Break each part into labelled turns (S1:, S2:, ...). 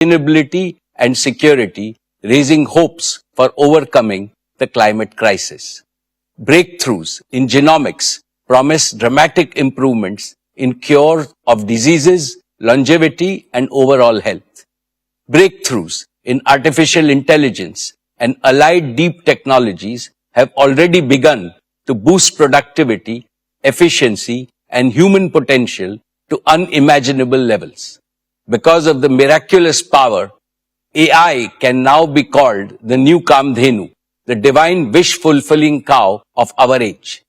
S1: sustainability and security, raising hopes for overcoming the climate crisis. Breakthroughs in genomics promise dramatic improvements in cure of diseases, longevity, and overall health. Breakthroughs in artificial intelligence and allied deep technologies have already begun to boost productivity, efficiency, and human potential to unimaginable levels. Because of the miraculous power, AI can now be called the new Kamdhenu, the divine wish-fulfilling cow of our age.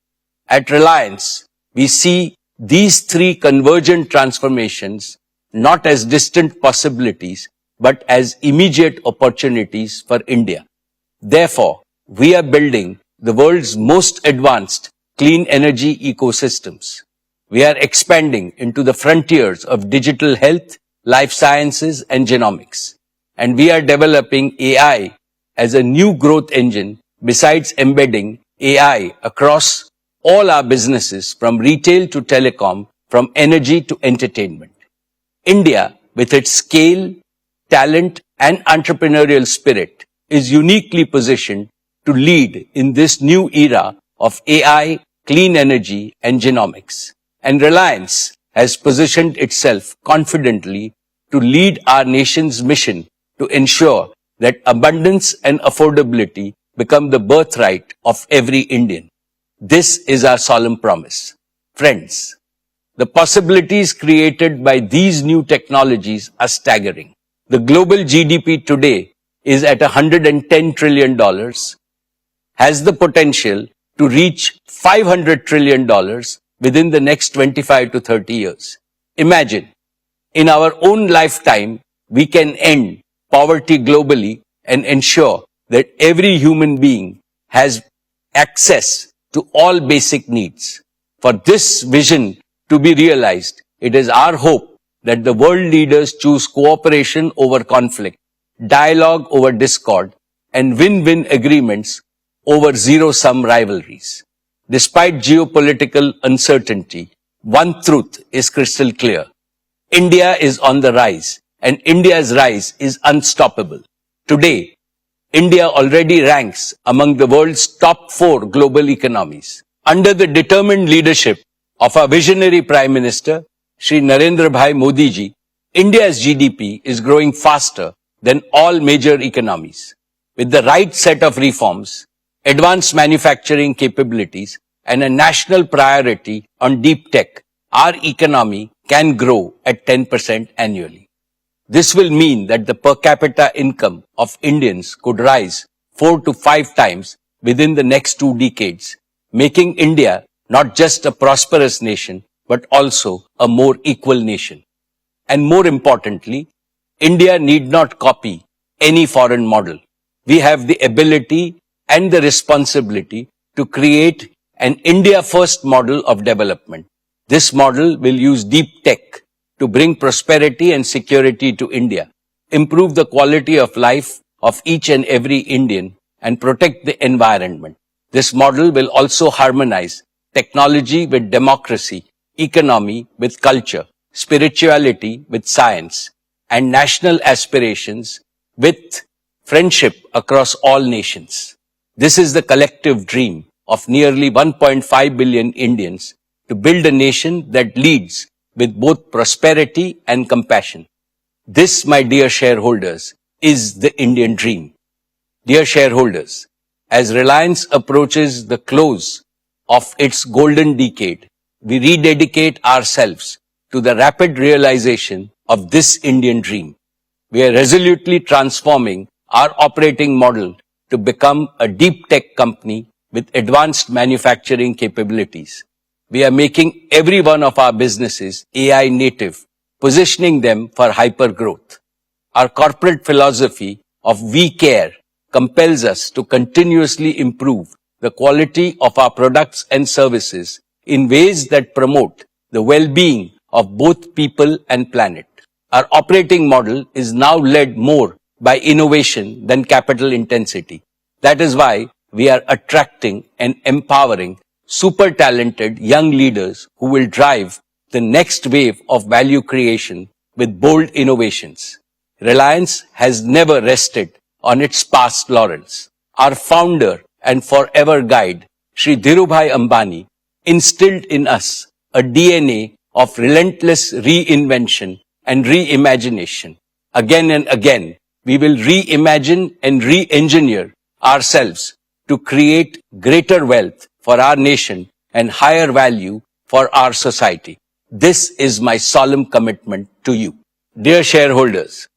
S1: At Reliance, we see these three convergent transformations not as distant possibilities, but as immediate opportunities for India. Therefore, we are building the world's most advanced clean energy ecosystems. We are expanding into the frontiers of digital health, life sciences, and genomics. And we are developing AI as a new growth engine besides embedding AI across all our businesses from retail to telecom, from energy to entertainment. India, with its scale, talent, and entrepreneurial spirit, is uniquely positioned to lead in this new era of AI, clean energy, and genomics. And Reliance has positioned itself confidently to lead our nation's mission to ensure that abundance and affordability become the birthright of every Indian. This is our solemn promise. Friends, the possibilities created by these new technologies are staggering. The global GDP today is at $110 trillion, has the potential to reach $500 trillion within the next 25 to 30 years. Imagine, in our own lifetime, we can end poverty globally and ensure that every human being has access to all basic needs. For this vision to be realized, it is our hope that the world leaders choose cooperation over conflict, dialogue over discord, and win-win agreements over zero-sum rivalries. Despite geopolitical uncertainty, one truth is crystal clear. India is on the rise, and India's rise is unstoppable. Today, India already ranks among the world's top 4 global economies. Under the determined leadership of our visionary Prime Minister, Shri Narendra Bhai Modi ji, India's GDP is growing faster than all major economies. With the right set of reforms, advanced manufacturing capabilities, and a national priority on deep tech, our economy can grow at 10% annually. This will mean that the per capita income of Indians could rise 4 to 5 times within the next 2 decades, making India not just a prosperous nation, but also a more equal nation. And more importantly, India need not copy any foreign model. We have the ability and the responsibility to create an India-first model of development. This model will use deep tech to bring prosperity and security to India, improve the quality of life of each and every Indian, and protect the environment. This model will also harmonize technology with democracy, economy with culture, spirituality with science, and national aspirations with friendship across all nations. This is the collective dream of nearly 1.5 billion Indians to build a nation that leads with both prosperity and compassion. This, my dear shareholders, is the Indian dream. Dear shareholders, as Reliance approaches the close of its golden decade, we rededicate ourselves to the rapid realization of this Indian dream. We are resolutely transforming our operating model to become a deep tech company with advanced manufacturing capabilities. We are making every one of our businesses AI native, positioning them for hyper growth. Our corporate philosophy of We Care compels us to continuously improve the quality of our products and services in ways that promote the well-being of both people and planet. Our operating model is now led more by innovation than capital intensity. That is why we are attracting and empowering super talented young leaders who will drive the next wave of value creation with bold innovations. Reliance has never rested on its past laurels. Our founder and forever guide, Shri Dhirubhai Ambani, instilled in us a DNA of relentless reinvention and reimagination. Again and again, we will reimagine and re-engineer ourselves to create greater wealth for our nation and higher value for our society. This is my solemn commitment to you. Dear shareholders,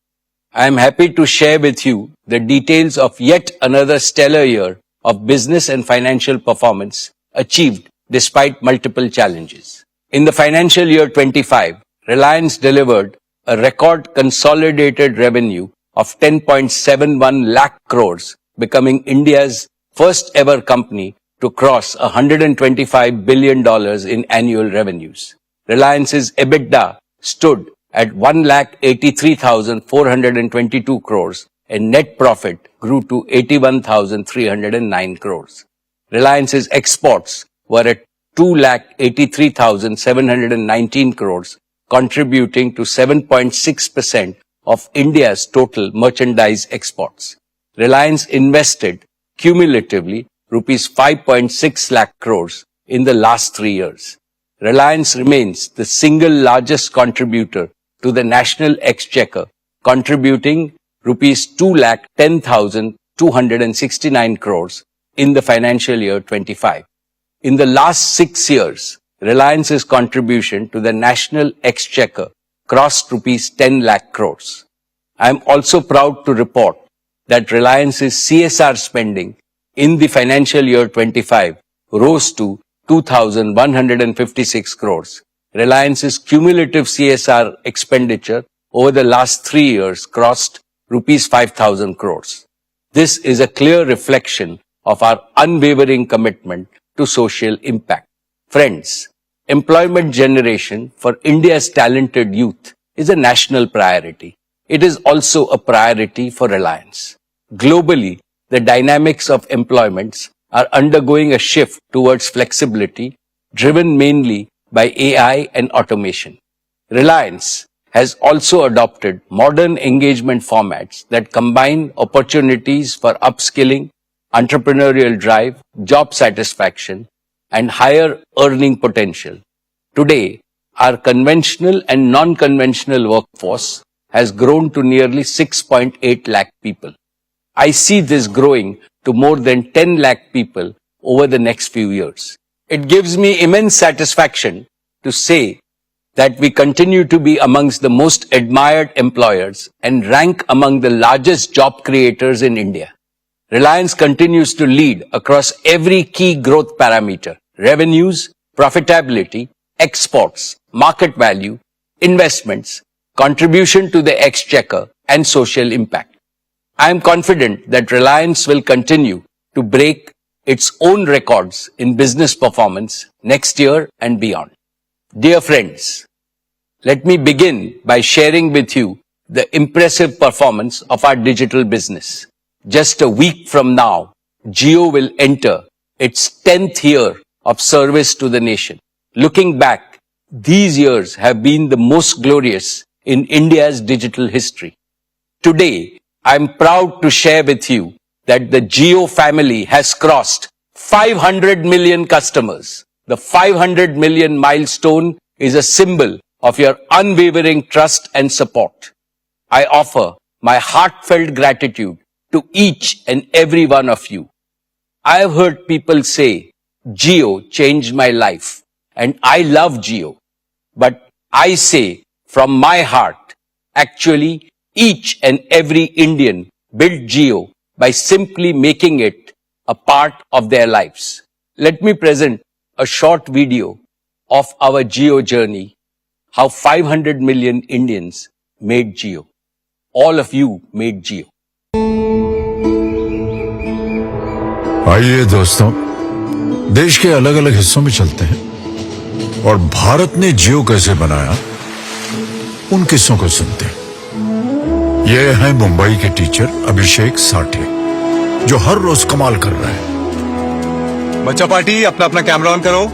S1: I am happy to share with you the details of yet another stellar year of business and financial performance achieved despite multiple challenges. In the financial year 25, Reliance delivered a record consolidated revenue of 10.71 lakh crores, becoming India's first ever company to cross $125 billion in annual revenues. Reliance's EBITDA stood at 1,83,422 crores and net profit grew to 81,309 crores. Reliance's exports were at 2,83,719 crores, contributing to 7.6% of India's total merchandise exports. Reliance invested cumulatively rupees 5.6 lakh crores in the last 3 years. Reliance remains the single largest contributor to the national exchequer, contributing rupees 2,10,269 crores in the financial year 25. In the last 6 years, Reliance's contribution to the national exchequer crossed rupees 10 lakh crores. I am also proud to report that Reliance's CSR spending in the financial year 25 rose to 2,156 crores. Reliance's cumulative CSR expenditure over the last 3 years crossed rupees 5,000 crores. This is a clear reflection of our unwavering commitment to social impact. Friends, employment generation for India's talented youth is a national priority. It is also a priority for Reliance. Globally, the dynamics of employments are undergoing a shift towards flexibility, driven mainly by AI and automation. Reliance has also adopted modern engagement formats that combine opportunities for upskilling, entrepreneurial drive, job satisfaction, and higher earning potential. Today, our conventional and non-conventional workforce has grown to nearly 6.8 lakh people. I see this growing to more than 10 lakh people over the next few years. It gives me immense satisfaction to say that we continue to be amongst the most admired employers and rank among the largest job creators in India. Reliance continues to lead across every key growth parameter: revenues, profitability, exports, market value, investments, contribution to the exchequer, and social impact. I am confident that Reliance will continue to break its own records in business performance next year and beyond. Dear friends, let me begin by sharing with you the impressive performance of our digital business. Just a week from now, Jio will enter its 10th year of service to the nation. Looking back, these years have been the most glorious in India's digital history. Today, I am proud to share with you that the Jio family has crossed 500 million customers. The 500 million milestone is a symbol of your unwavering trust and support. I offer my heartfelt gratitude to each and every one of you. I have heard people say, Jio changed my life, and I love Jio. But I say from my heart, actually, each and every Indian built Jio by simply making it a part of their lives. Let me present a short video of our Jio journey, how 500 million Indians made Jio. All of you made Jio.
S2: आइए दोस्तों, देश के अलग अलग हिस्सों में चलते हैं और भारत ने जियो कैसे बनाया उन किस्सों को सुनते हैं। ये है मुंबई के टीचर अभिषेक साठे, जो हर रोज कमाल कर रहा है।
S3: बच्चा पार्टी, अपना अपना कैमरा ऑन करो।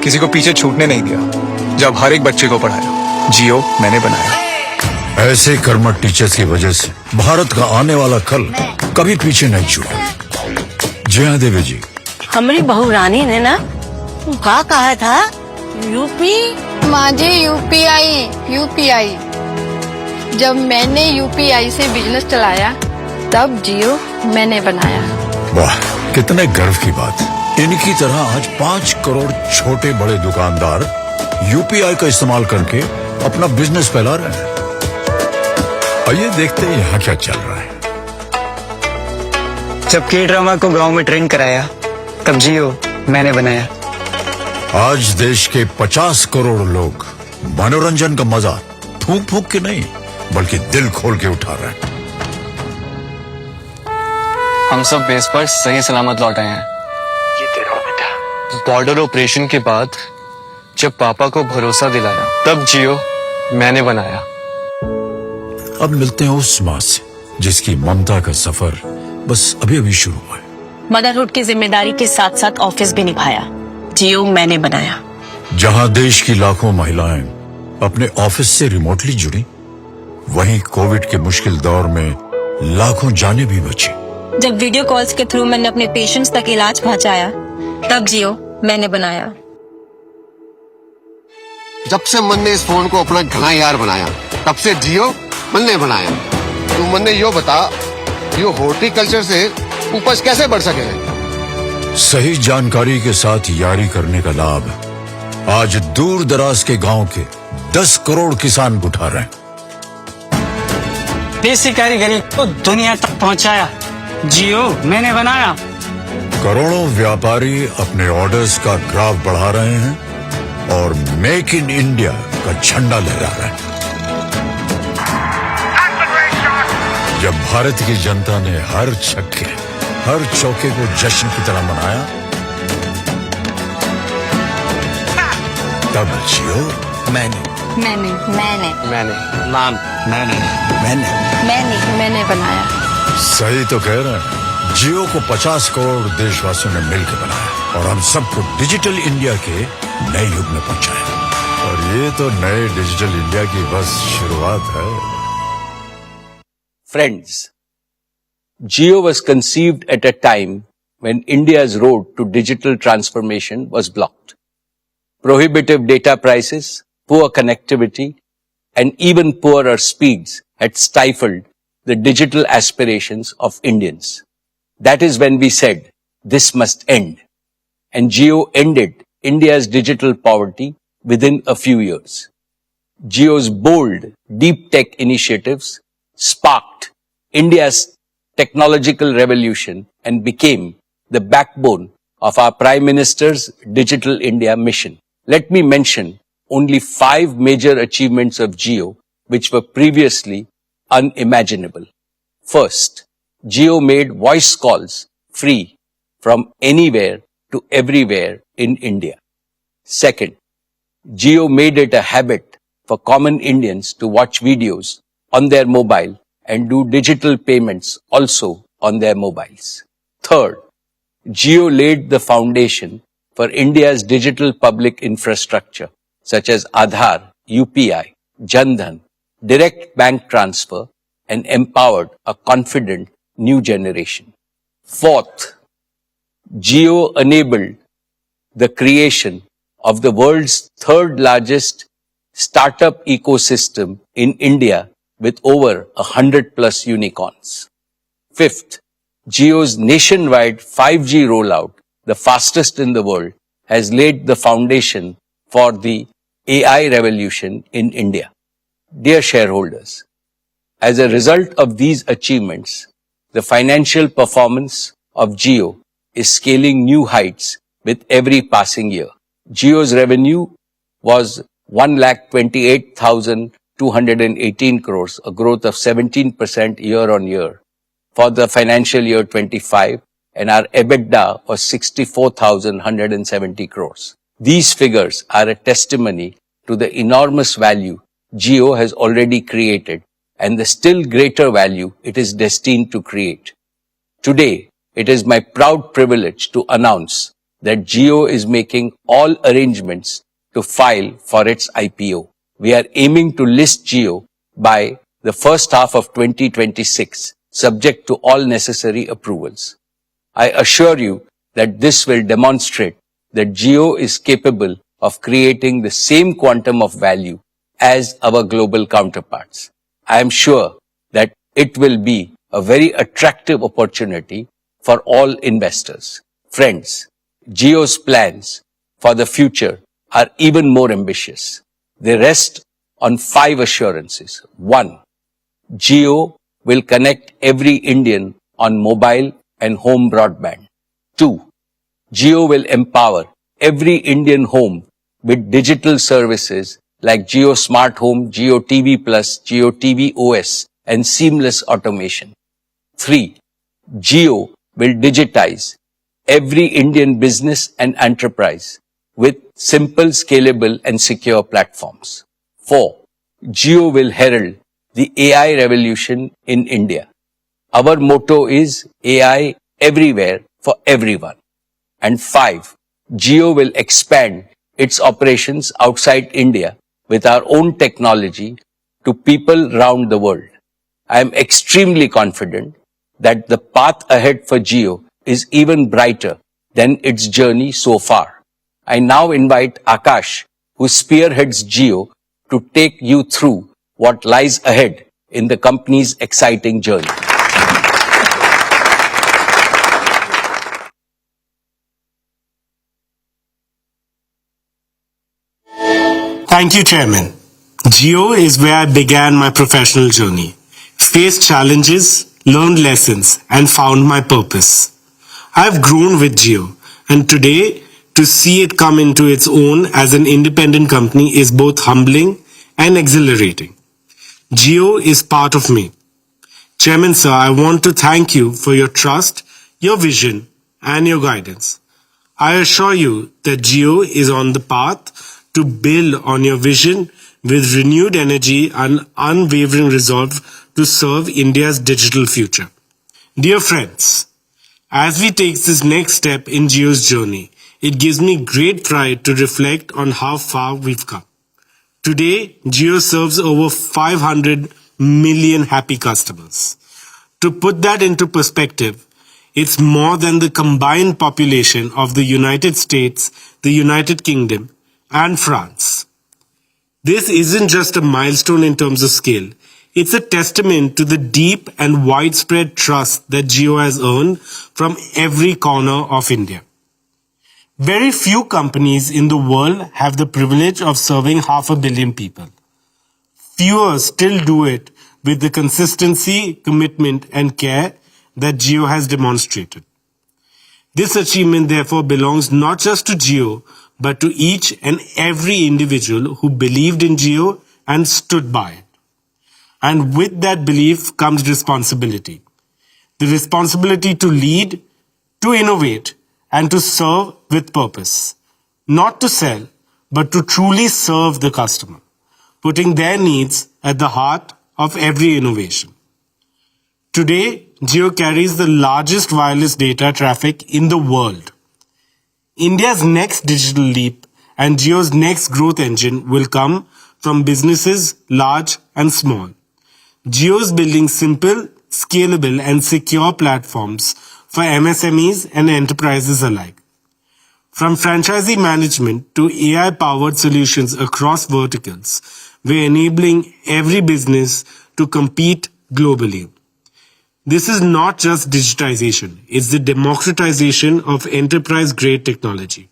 S3: किसी को पीछे छूटने नहीं दिया जब हर एक बच्चे को पढ़ाया। जियो मैंने बनाया।
S2: ऐसे कर्मठ टीचर्स की वजह से भारत का आने वाला कल कभी पीछे नहीं छूटा। जय हाँ देवी जी।
S4: हमारी बहू रानी ने ना का कहा था यूपी
S5: माझे यूपीआई जब मैंने यूपीआई से बिजनेस चलाया तब जियो मैंने बनाया।
S2: वाह, कितने गर्व की बात। इनकी तरह आज 5 करोड़ छोटे बड़े दुकानदार यूपीआई का इस्तेमाल करके अपना बिजनेस फैला रहे हैं। आइए देखते हैं यहाँ क्या चल रहा है।
S6: जब के ड्रामा को गांव में ट्रेंड कराया तब जियो मैंने बनाया।
S2: आज देश के 50 करोड़ लोग मनोरंजन का मजा फूंक फूंक के नहीं बल्कि दिल खोल के उठा रहे हैं।
S7: हम सब बेस पर सही सलामत लौट आए हैं।
S6: ये तेरा बेटा।
S7: बॉर्डर ऑपरेशन के बाद जब पापा को भरोसा दिलाया तब जियो मैंने बनाया।
S2: अब मिलते हैं उस माँ से जिसकी ममता का सफर बस अभी अभी शुरू हुआ है।
S4: मदरहुड की जिम्मेदारी के साथ साथ ऑफिस भी निभाया। जियो मैंने बनाया।
S2: जहां देश की लाखों महिलाएं अपने ऑफिस से रिमोटली जुड़ी, वहीं कोविड के मुश्किल दौर में लाखों जानें भी बची।
S8: जब वीडियो कॉल्स के थ्रू मैंने अपने पेशेंट्स तक इलाज पहुंचाया तब जियो मैंने बनाया।
S9: जब से मन ने इस फोन को अपना घना यार बनाया तब से जियो मन ने बनाया। तू मन ने यो बता, यो हॉर्टिकल्चर से उपज कैसे बढ़ सके?
S2: सही जानकारी के साथ यारी करने का लाभ आज दूर दराज के गांव के 10 करोड़ किसान उठा रहे हैं।
S6: देसी कारीगरी को दुनिया तक पहुंचाया जियो मैंने बनाया।
S2: करोड़ों व्यापारी अपने ऑर्डर्स का ग्राफ बढ़ा रहे हैं और मेक इन इंडिया का झंडा लहरा रहे हैं। जब भारत की जनता ने हर छक्के हर चौके को जश्न की तरह मनाया तब जियो
S8: मैंने
S5: बनाया।
S2: सही तो कह रहे हैं। जियो को 50 करोड़ देशवासियों ने मिलकर बनाया और हम सबको डिजिटल इंडिया के नए युग में पहुंचाया। और ये तो नए डिजिटल इंडिया की बस शुरुआत है।
S1: Friends, Jio was conceived at a time when India's road to digital transformation was blocked. Prohibitive data prices, poor connectivity, and even poorer speeds had stifled the digital aspirations of Indians. That is when we said, this must end. And Jio ended India's digital poverty within a few years. Jio's bold, deep tech initiatives sparked India's technological revolution and became the backbone of our Prime Minister's Digital India mission. Let me mention only 5 major achievements of Jio which were previously unimaginable. First, Jio made voice calls free from anywhere to everywhere in India. Second, Jio made it a habit for common Indians to watch videos on their mobile and do digital payments also on their mobiles. Third, Jio laid the foundation for India's digital public infrastructure such as Aadhaar, UPI, Jan Dhan, direct bank transfer, and empowered a confident new generation. Fourth, Jio enabled the creation of the world's third largest startup ecosystem in India with over 100 plus unicorns. Fifth, Jio's nationwide 5G rollout, the fastest in the world, has laid the foundation for the AI revolution in India. Dear shareholders, as a result of these achievements, the financial performance of Jio is scaling new heights with every passing year. Jio's revenue was 1,28,218 crores, a growth of 17% year on year for the financial year 25, and our EBITDA was 64,170 crores. These figures are a testimony to the enormous value Jio has already created and the still greater value it is destined to create. Today, it is my proud privilege to announce that Jio is making all arrangements to file for its IPO. we are aiming to list Jio by the first half of 2026, subject to all necessary approvals. I assure you that this will demonstrate that Jio is capable of creating the same quantum of value as our global counterparts. I am sure that it will be a very attractive opportunity for all investors. Friends, Jio's plans for the future are even more ambitious. They rest on 5 assurances. 1. Jio will connect every Indian on mobile and home broadband. 2. Jio will empower every Indian home with digital services like Jio Smart Home, Jio TV Plus, Jio TV OS, and seamless automation. 3. Jio will digitize every Indian business and enterprise with simple, scalable, and secure platforms. 4. Jio will herald the AI revolution in India. Our motto is AI everywhere for everyone. And 5. Jio will expand its operations outside India with our own technology to people around the world. I am extremely confident that the path ahead for Jio is even brighter than its journey so far. I now invite Akash, who spearheads Jio, to take you through what lies ahead in the company's exciting journey.
S10: Thank you, Chairman. Jio is where I began my professional journey, faced challenges, learned lessons, and found my purpose. I've grown with Jio, and today, to see it come into its own as an independent company is both humbling and exhilarating. Jio is part of me. Chairman Sir, I want to thank you for your trust, your vision, and your guidance. I assure you that Jio is on the path to build on your vision with renewed energy and unwavering resolve to serve India's digital future. Dear friends, as we take this next step in Jio's journey, it gives me great pride to reflect on how far we've come. Today, Jio serves over 500 million happy customers. To put that into perspective, it's more than the combined population of the United States, the United Kingdom, and France. This isn't just a milestone in terms of scale. It's a testament to the deep and widespread trust that Jio has earned from every corner of India. Very few companies in the world have the privilege of serving 500 million people. Fewer still do it with the consistency, commitment, and care that Jio has demonstrated. This achievement therefore belongs not just to Jio, but to each and every individual who believed in Jio and stood by it. And with that belief comes responsibility. The responsibility to lead, to innovate, and to serve with purpose. Not to sell, but to truly serve the customer, putting their needs at the heart of every innovation. Today, Jio carries the largest wireless data traffic in the world. India's next digital leap and Jio's next growth engine will come from businesses large and small. Jio is building simple, scalable, and secure platforms for MSMEs and enterprises alike. From franchisee management to AI-powered solutions across verticals, we're enabling every business to compete globally. This is not just digitization, it's the democratization of enterprise-grade technology.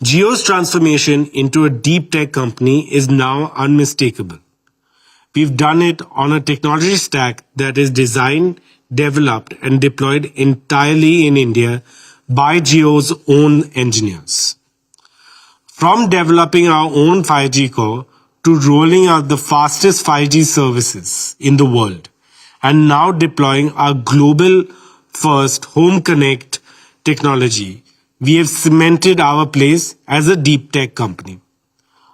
S10: Jio's transformation into a deep tech company is now unmistakable. We've done it on a technology stack that is designed, developed, and deployed entirely in India by Jio's own engineers. From developing our own 5G core to rolling out the fastest 5G services in the world, and now deploying our global first Home Connect technology, we have cemented our place as a deep tech company.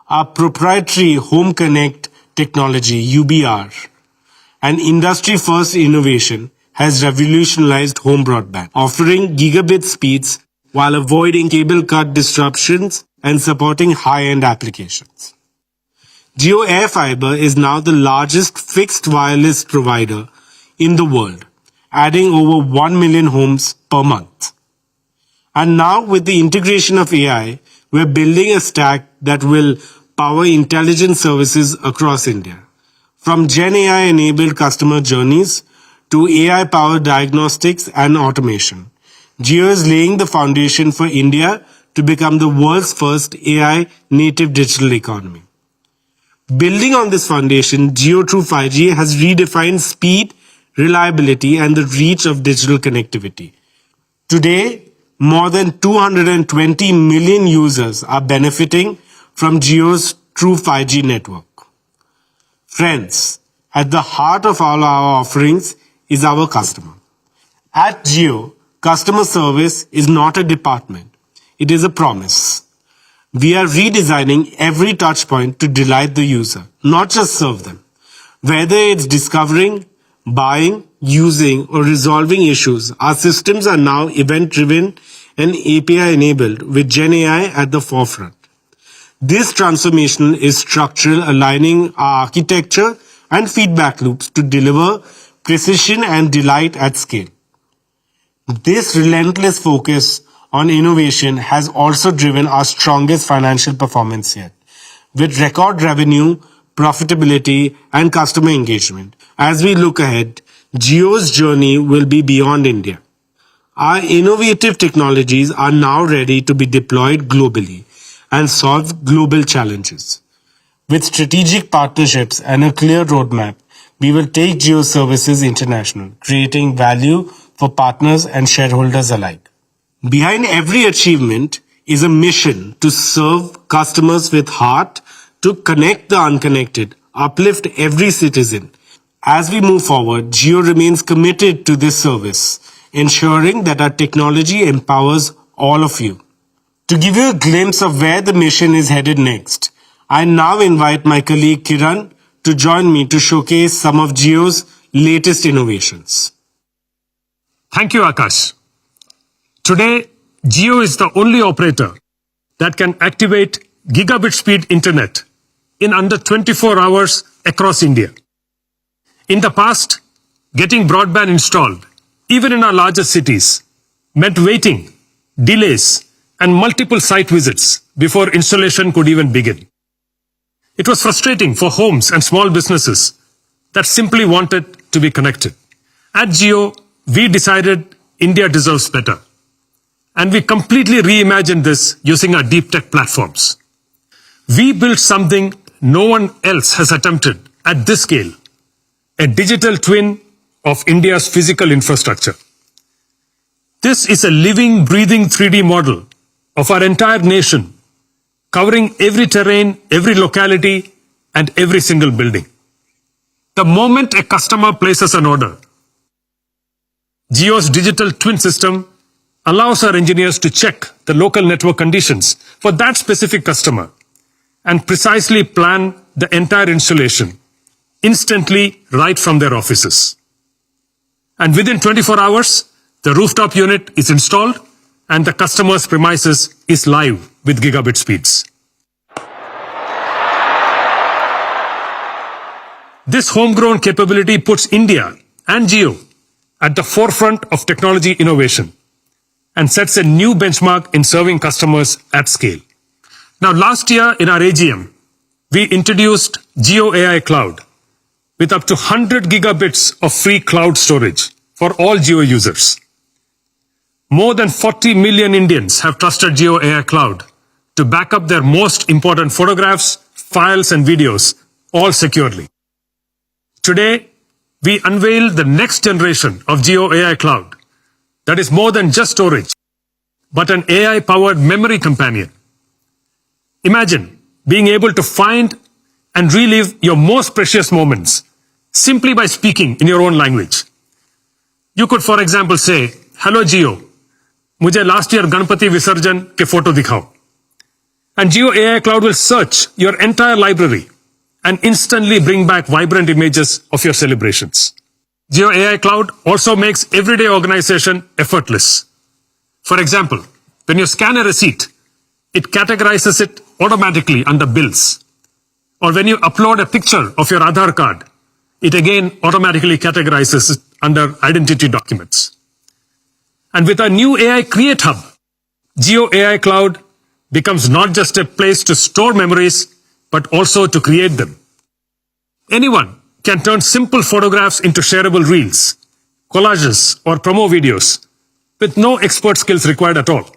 S10: Our proprietary Home Connect technology, UBR, an industry-first innovation, has revolutionized home broadband, offering gigabit speeds while avoiding cable cut disruptions and supporting high-end applications. Jio Air Fiber is now the largest fixed wireless provider in the world, adding over 1 million homes per month. And now with the integration of AI, we're building a stack that will power intelligent services across India. From Gen AI enabled customer journeys to AI powered diagnostics and automation, Jio is laying the foundation for India to become the world's first AI native digital economy. Building on this foundation, Jio through 5G has redefined speed, reliability, and the reach of digital connectivity. Today, more than 220 million users are benefiting from Jio's true 5G network. Friends, at the heart of all our offerings is our customer. At Jio, customer service is not a department. It is a promise. We are redesigning every touch point to delight the user, not just serve them. Whether it's discovering, buying, using, or resolving issues, our systems are now event-driven and API-enabled with Gen AI at the forefront. This transformation is structural, aligning our architecture and feedback loops to deliver precision and delight at scale. This relentless focus on innovation has also driven our strongest financial performance yet, with record revenue, profitability, and customer engagement. As we look ahead, Jio's journey will be beyond India. Our innovative technologies are now ready to be deployed globally and solve global challenges. With strategic partnerships and a clear roadmap, we will take Jio services international, creating value for partners and shareholders alike. Behind every achievement is a mission to serve customers with heart, to connect the unconnected, uplift every citizen. As we move forward, Jio remains committed to this service, ensuring that our technology empowers all of you. To give you a glimpse of where the mission is headed next, I now invite my colleague Kiran to join me to showcase some of Jio's latest innovations.
S11: Thank you, Akash. Today, Jio is the only operator that can activate gigabit speed internet in under 24 hours across India. In the past, getting broadband installed, even in our largest cities, meant waiting, delays, and multiple site visits before installation could even begin. It was frustrating for homes and small businesses that simply wanted to be connected. At Jio, we decided India deserves better. And we completely reimagined this using our deep tech platforms. We built something no one else has attempted at this scale, a digital twin of India's physical infrastructure. This is a living, breathing 3D model of our entire nation, covering every terrain, every locality, and every single building. The moment a customer places an order, Jio's digital twin system allows our engineers to check the local network conditions for that specific customer and precisely plan the entire installation instantly right from their offices. And within 24 hours, the rooftop unit is installed and the customer's premises is live with gigabit speeds. This homegrown capability puts India and Jio at the forefront of technology innovation and sets a new benchmark in serving customers at scale. Now, last year in our AGM, we introduced Jio AI Cloud with up to 100 gigabits of free cloud storage for all Jio users. More than 40 million Indians have trusted Jio AI Cloud to back up their most important photographs, files, and videos, all securely. Today, we unveil the next generation of Jio AI Cloud that is more than just storage, but an AI-powered memory companion. Imagine being able to find and relive your most precious moments simply by speaking in your own language. You could, for example, say, "Hello Jio, मुझे last year Ganpati Visarjan के photo दिखाओ." And Jio AI Cloud will search your entire library and instantly bring back vibrant images of your celebrations. Jio AI Cloud also makes everyday organization effortless. For example, when you scan a receipt, it categorizes it automatically under bills. Or when you upload a picture of your Aadhaar card, it again automatically categorizes it under identity documents. And with our new AI Create Hub, Jio AI Cloud becomes not just a place to store memories, but also to create them. Anyone can turn simple photographs into shareable reels, collages, or promo videos with no expert skills required at all.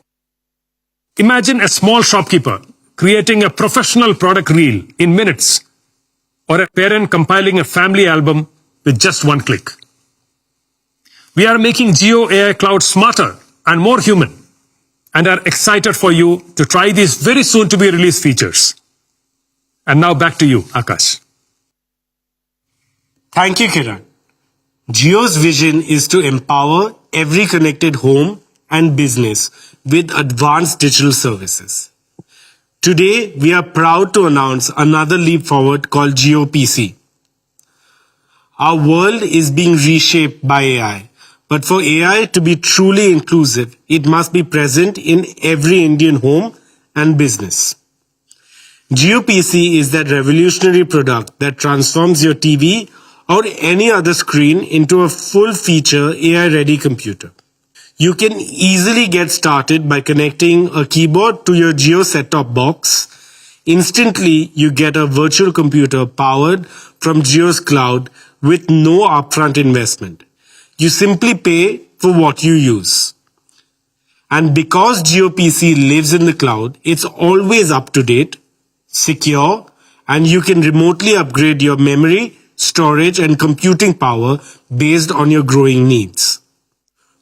S11: Imagine a small shopkeeper creating a professional product reel in minutes, or a parent compiling a family album with just one click. We are making Jio AI Cloud smarter and more human, and are excited for you to try these very soon to be released features. And now back to you, Akash.
S10: Thank you, Kiran. Jio's vision is to empower every connected home and business with advanced digital services. Today, we are proud to announce another leap forward called Jio PC. Our world is being reshaped by AI, but for AI to be truly inclusive, it must be present in every Indian home and business. Jio PC is that revolutionary product that transforms your TV or any other screen into a full-feature AI-ready computer. You can easily get started by connecting a keyboard to your Jio set-top box. Instantly, you get a virtual computer powered from Jio's cloud with no upfront investment. You simply pay for what you use. And because Jio PC lives in the cloud, it's always up to date, secure, and you can remotely upgrade your memory, storage, and computing power based on your growing needs.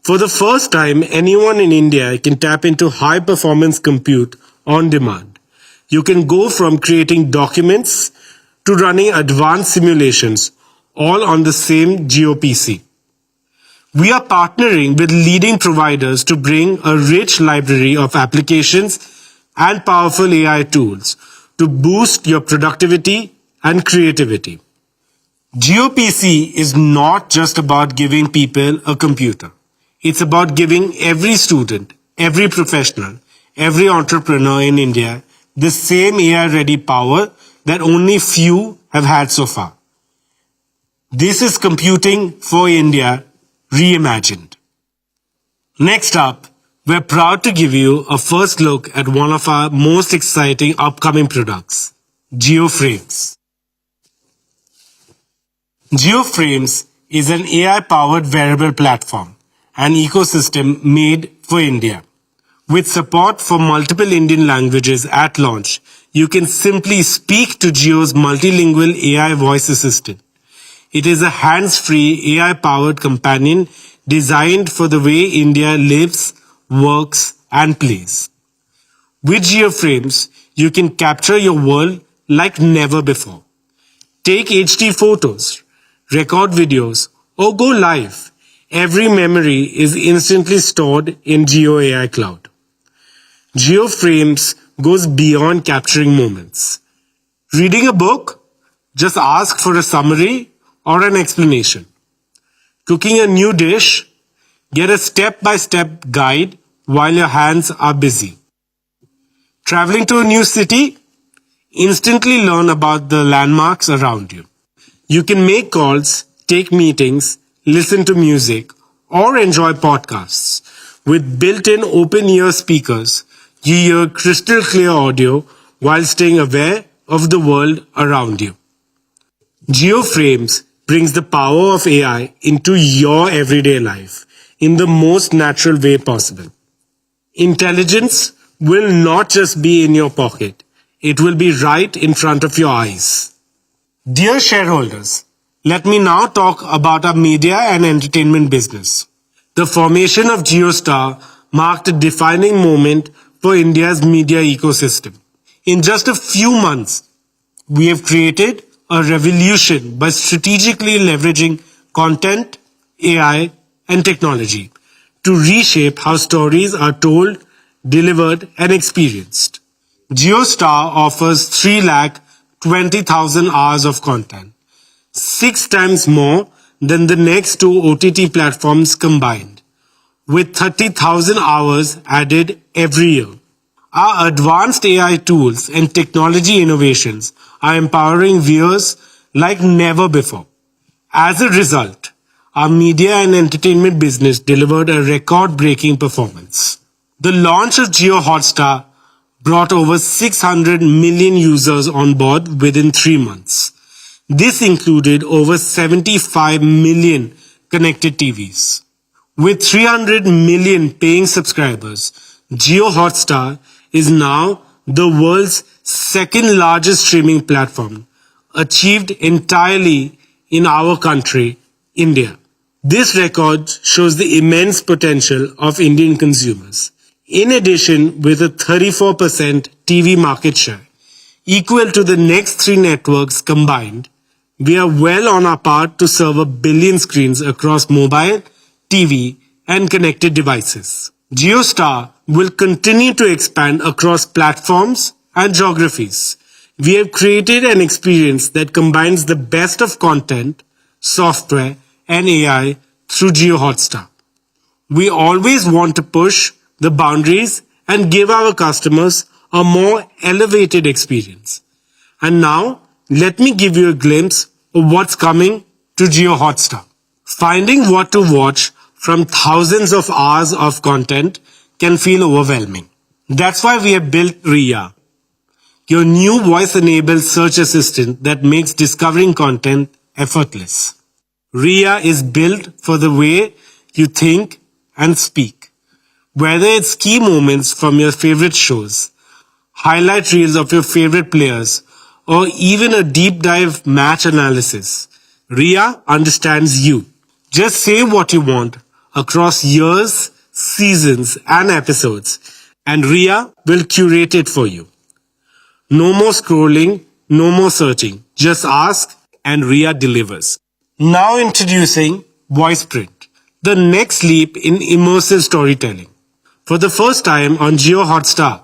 S10: For the first time, anyone in India can tap into high-performance compute on demand. You can go from creating documents to running advanced simulations, all on the same Jio PC. We are partnering with leading providers to bring a rich library of applications and powerful AI tools to boost your productivity and creativity. Jio PC is not just about giving people a computer. It's about giving every student, every professional, every entrepreneur in India the same AI-ready power that only few have had so far. This is computing for India reimagined. Next up, we're proud to give you a first look at one of our most exciting upcoming products, Jio Frames. Jio Frames is an AI-powered wearable platform, an ecosystem made for India. With support for multiple Indian languages at launch, you can simply speak to Jio's multilingual AI voice assistant. It is a hands-free AI-powered companion designed for the way India lives, works, and plays. With Jio Frames, you can capture your world like never before. Take HD photos, record videos, or go live. Every memory is instantly stored in Jio AI Cloud. Jio Frames goes beyond capturing moments. Reading a book? Just ask for a summary or an explanation. Cooking a new dish? Get a step-by-step guide while your hands are busy. Traveling to a new city? Instantly learn about the landmarks around you. You can make calls, take meetings, listen to music, or enjoy podcasts. With built-in open-ear speakers, you hear crystal clear audio while staying aware of the world around you. Jio Frames brings the power of AI into your everyday life in the most natural way possible. Intelligence will not just be in your pocket. It will be right in front of your eyes. Dear shareholders, let me now talk about our media and entertainment business. The formation of JioStar marked a defining moment for India's media ecosystem. In just a few months, we have created a revolution by strategically leveraging content, AI, and technology to reshape how stories are told, delivered, and experienced. JioStar offers 320,000 hours of content, 6 times more than the next 2 OTT platforms combined, with 30,000 hours added every year. Our advanced AI tools and technology innovations are empowering viewers like never before. As a result, our media and entertainment business delivered a record-breaking performance. The launch of Jio Hotstar brought over 600 million users on board within 3 months. This included over 75 million connected TVs. With 300 million paying subscribers, Jio Hotstar is now the world's second largest streaming platform, achieved entirely in our country, India. This record shows the immense potential of Indian consumers. In addition, with a 34% TV market share, equal to the next 3 networks combined, we are well on our path to serve 1 billion screens across mobile, TV, and connected devices. JioStar will continue to expand across platforms and geographies. We have created an experience that combines the best of content, software, and AI through Jio Hotstar. We always want to push the boundaries and give our customers a more elevated experience. And now, let me give you a glimpse of what's coming to Jio Hotstar. Finding what to watch from thousands of hours of content can feel overwhelming. That's why we have built Ria, your new voice-enabled search assistant that makes discovering content effortless. Ria is built for the way you think and speak. Whether it's key moments from your favorite shows, highlight reels of your favorite players, or even a deep dive match analysis, Ria understands you. Just say what you want across years, seasons, and episodes, and Ria will curate it for you. No more scrolling, no more searching. Just ask and Ria delivers. Now introducing VoicePrint, the next leap in immersive storytelling. For the first time on Jio Hotstar,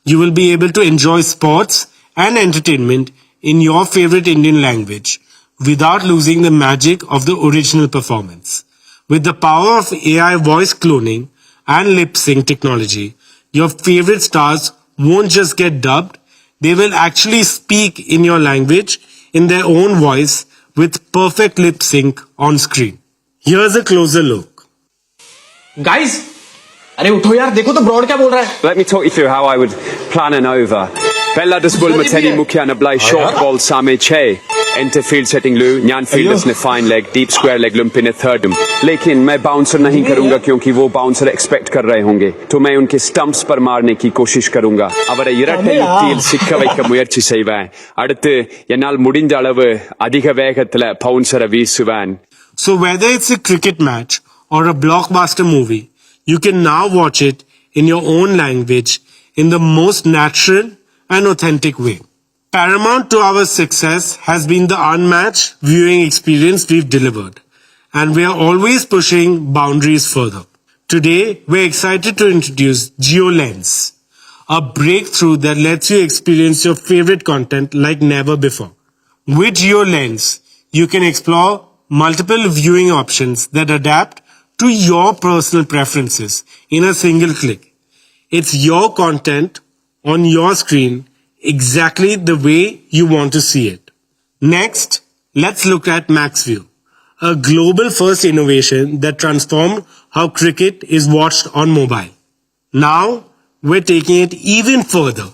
S10: you will be able to enjoy sports and entertainment in your favorite Indian language without losing the magic of the original performance. With the power of AI voice cloning and lip sync technology, your favorite stars won't just get dubbed, they will actually speak in your language in their own voice with perfect lip sync on screen. Here's a closer look.
S12: Guys, अरे उठो यार, देखो तो broad क्या बोल रहा है. Let me talk you through how I would plan an over. Bella desbull mateni mukhya na blai short ball same che. Enter field setting lu, nyan fielders ne fine leg, deep square leg lump in a thirdum. लेकिन मैं bouncer नहीं करूंगा क्योंकि वो bouncer expect कर रहे होंगे, तो मैं उनके स्टंप्स पर मारने की कोशिश करूंगा. அவரை இரட்டையில் சிக்க வைக்க முயற்சி செய்வேன். அடுத்து என்னால் முடிந்த அளவு அதிக வேகத்துல பவுன்சரை வீசுவேன்.
S10: So whether it's a cricket match or a blockbuster movie, you can now watch it in your own language in the most natural and authentic way. Paramount to our success has been the unmatched viewing experience we've delivered, and we are always pushing boundaries further. Today, we're excited to introduce Jio Lens, a breakthrough that lets you experience your favorite content like never before. With Jio Lens, you can explore multiple viewing options that adapt to your personal preferences in a single click. It's your content on your screen exactly the way you want to see it. Next, let's look at MaxView, a global first innovation that transformed how cricket is watched on mobile. Now, we're taking it even further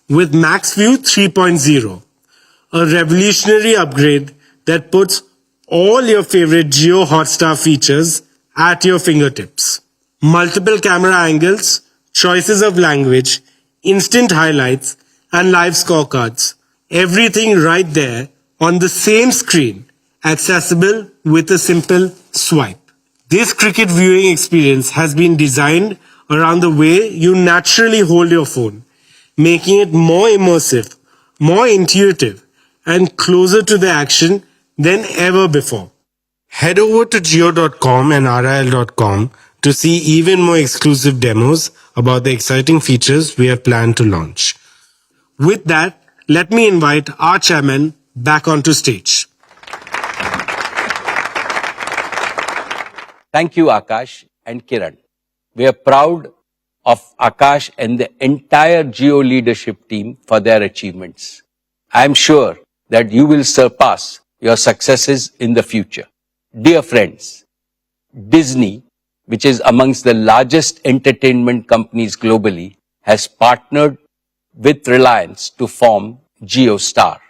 S10: with MaxView 3.0, a revolutionary upgrade that puts all your favorite Jio Hotstar features at your fingertips. Multiple camera angles, choices of language, instant highlights, and live scorecards. Everything right there on the same screen, accessible with a simple swipe. This cricket viewing experience has been designed around the way you naturally hold your phone, making it more immersive, more intuitive, and closer to the action than ever before. Head over to jio.com and RIL.com to see even more exclusive demos about the exciting features we have planned to launch. With that, let me invite our chairman back onto stage.
S1: Thank you, Akash and Kiran. We are proud of Akash and the entire Jio leadership team for their achievements. I am sure that you will surpass your successes in the future. Dear friends, Disney, which is amongst the largest entertainment companies globally, has partnered with Reliance to form JioStar.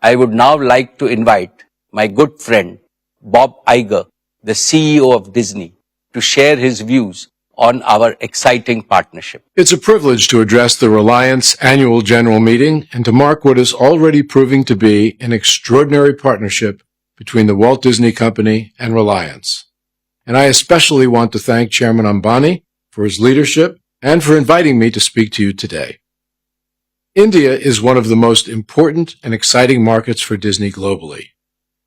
S1: I would now like to invite my good friend Bob Iger, the CEO of Disney, to share his views on our exciting partnership.
S13: It's a privilege to address the Reliance Annual General Meeting and to mark what is already proving to be an extraordinary partnership between the Walt Disney Company and Reliance. And I especially want to thank Chairman Ambani for his leadership and for inviting me to speak to you today. India is one of the most important and exciting markets for Disney globally.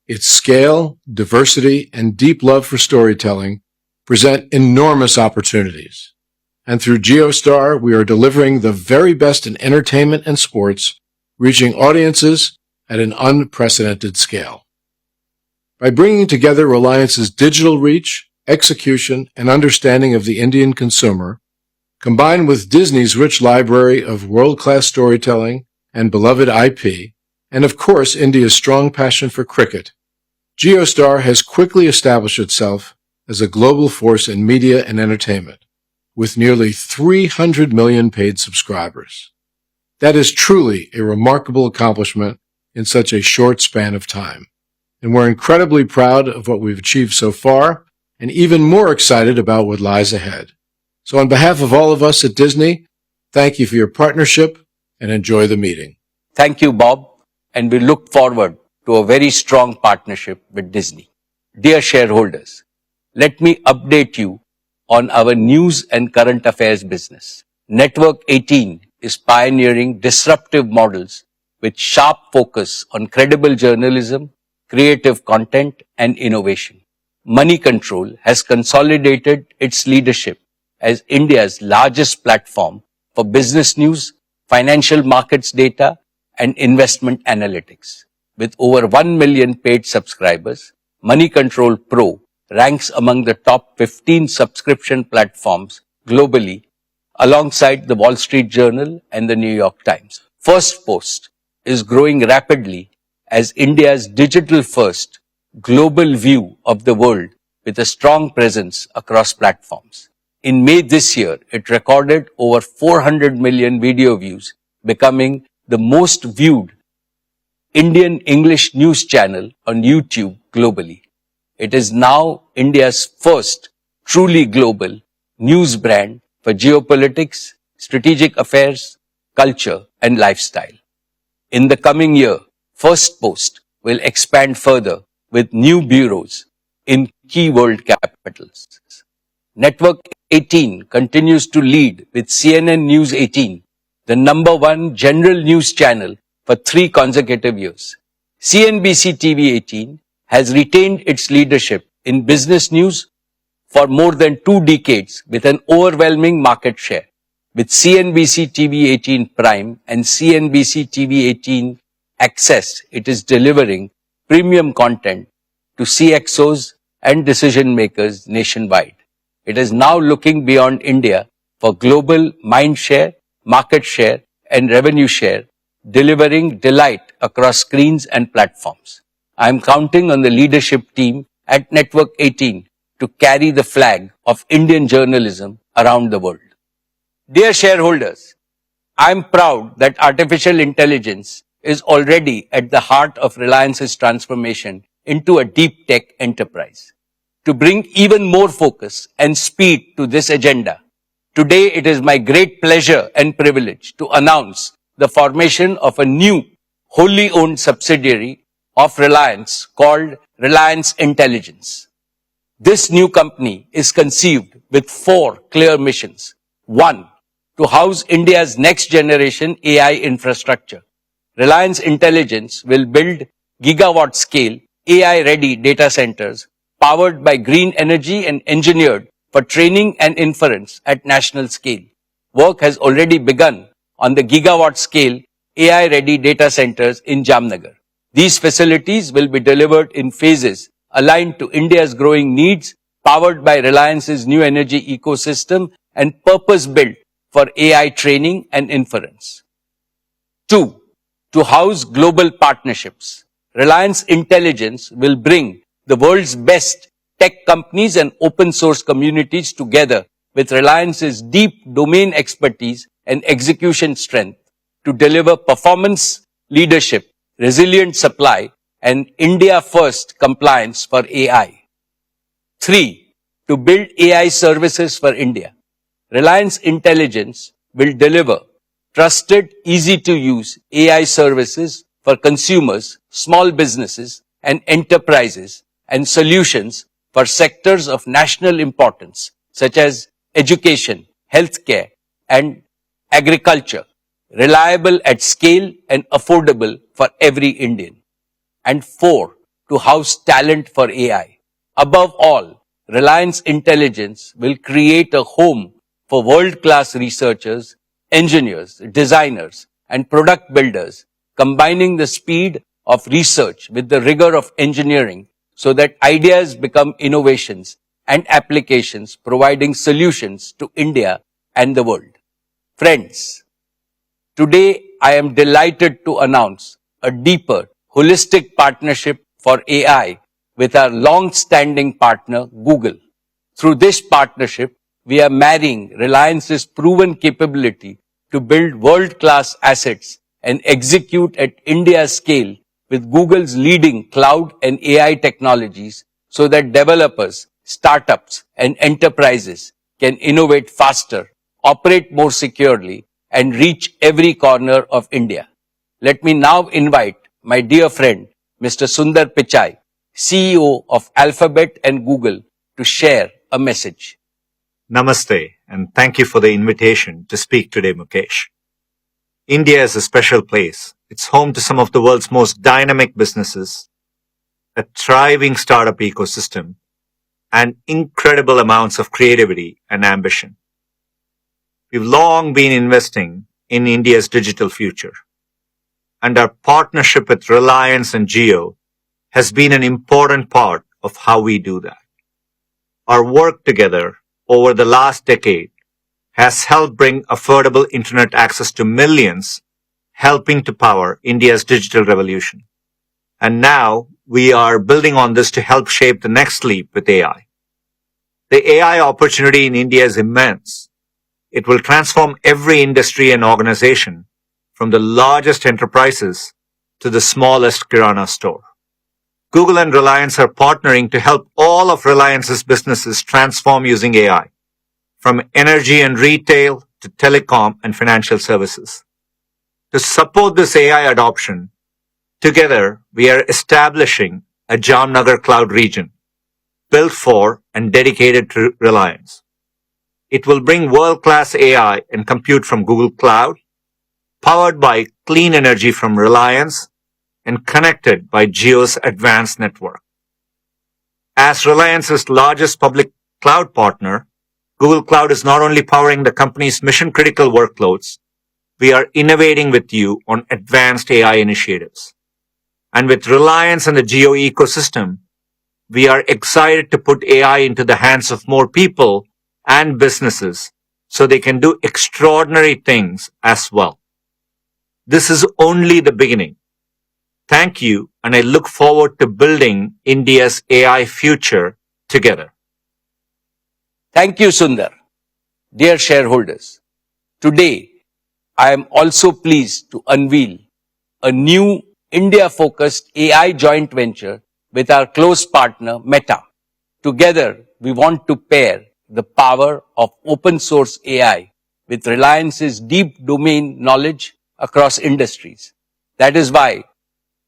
S13: Its scale, diversity, and deep love for storytelling present enormous opportunities. And through JioStar, we are delivering the very best in entertainment and sports, reaching audiences at an unprecedented scale. By bringing together Reliance's digital reach, execution, and understanding of the Indian consumer, combined with Disney's rich library of world-class storytelling and beloved IP, and of course India's strong passion for cricket, JioStar has quickly established itself as a global force in media and entertainment, with nearly 300 million paid subscribers. That is truly a remarkable accomplishment in such a short span of time, and we're incredibly proud of what we've achieved so far, and even more excited about what lies ahead. So on behalf of all of us at Disney, thank you for your partnership and enjoy the meeting.
S1: Thank you, Bob, and we look forward to a very strong partnership with Disney. Dear shareholders, let me update you on our news and current affairs business. Network 18 is pioneering disruptive models with sharp focus on credible journalism, creative content, and innovation. Money Control has consolidated its leadership as India's largest platform for business news, financial markets data, and investment analytics. With over 1 million paid subscribers, Money Control Pro ranks among the top 15 subscription platforms globally, alongside the Wall Street Journal and the New York Times. First Post is growing rapidly as India's digital-first global view of the world with a strong presence across platforms. In May this year, it recorded over 400 million video views, becoming the most viewed Indian English news channel on YouTube globally. It is now India's first truly global news brand for geopolitics, strategic affairs, culture, and lifestyle. In the coming year, First Post will expand further with new bureaus in key world capitals. Network 18 continues to lead with CNN News 18, the #1 general news channel for 3 consecutive years. CNBC TV 18 has retained its leadership in business news for more than 2 decades with an overwhelming market share. With CNBC TV 18 Prime and CNBC TV 18 Access, it is delivering premium content to CXOs and decision makers nationwide. It is now looking beyond India for global mind share, market share, and revenue share, delivering delight across screens and platforms. I am counting on the leadership team at Network 18 to carry the flag of Indian journalism around the world. Dear shareholders, I am proud that artificial intelligence is already at the heart of Reliance's transformation into a deep tech enterprise. To bring even more focus and speed to this agenda, today it is my great pleasure and privilege to announce the formation of a new wholly owned subsidiary of Reliance called Reliance Intelligence. This new company is conceived with 4 clear missions. 1. To house India's next generation AI infrastructure. Reliance Intelligence will build gigawatt scale AI ready data centers powered by green energy and engineered for training and inference at national scale. Work has already begun on the gigawatt scale AI ready data centers in Jamnagar. These facilities will be delivered in phases aligned to India's growing needs, powered by Reliance's new energy ecosystem and purpose built for AI training and inference. 2. to house global partnerships. Reliance Intelligence will bring the world's best tech companies and open source communities together with Reliance's deep domain expertise and execution strength to deliver performance leadership, resilient supply, and India-first compliance for AI. 3. To build AI services for India. Reliance Intelligence will deliver trusted, easy-to-use AI services for consumers, small businesses, and enterprises, and solutions for sectors of national importance, such as education, healthcare, and agriculture, reliable at scale and affordable for every Indian. And 4, to house talent for AI. Above all, Reliance Intelligence will create a home for world-class researchers, engineers, designers, and product builders, combining the speed of research with the rigor of engineering so that ideas become innovations and applications providing solutions to India and the world. Friends, today I am delighted to announce a deeper, holistic partnership for AI with our long-standing partner, Google. Through this partnership, we are marrying Reliance's proven capability to build world-class assets and execute at India's scale with Google's leading cloud and AI technologies so that developers, startups, and enterprises can innovate faster, operate more securely, and reach every corner of India. Let me now invite my dear friend, Mr. Sundar Pichai, CEO of Alphabet and Google, to share a message.
S14: Namaste, and thank you for the invitation to speak today, Mukesh. India is a special place. It's home to some of the world's most dynamic businesses, a thriving startup ecosystem, and incredible amounts of creativity and ambition. We've long been investing in India's digital future, and our partnership with Reliance and Jio has been an important part of how we do that. Our work together over the last decade has helped bring affordable internet access to millions, helping to power India's digital revolution. And now we are building on this to help shape the next leap with AI. The AI opportunity in India is immense. It will transform every industry and organization, from the largest enterprises to the smallest kirana store. Google and Reliance are partnering to help all of Reliance's businesses transform using AI, from energy and retail to telecom and financial services. To support this AI adoption, together we are establishing a Jamnagar cloud region built for and dedicated to Reliance. It will bring world-class AI and compute from Google Cloud, powered by clean energy from Reliance, and connected by Jio's advanced network. As Reliance's largest public cloud partner, Google Cloud is not only powering the company's mission-critical workloads, we are innovating with you on advanced AI initiatives. And with Reliance and the Jio ecosystem, we are excited to put AI into the hands of more people and businesses so they can do extraordinary things as well. This is only the beginning. Thank you, and I look forward to building India's AI future together.
S1: Thank you, Sundar. Dear shareholders, today I am also pleased to unveil a new India-focused AI joint venture with our close partner Meta. Together, we want to pair the power of open source AI with Reliance's deep domain knowledge across industries. That is why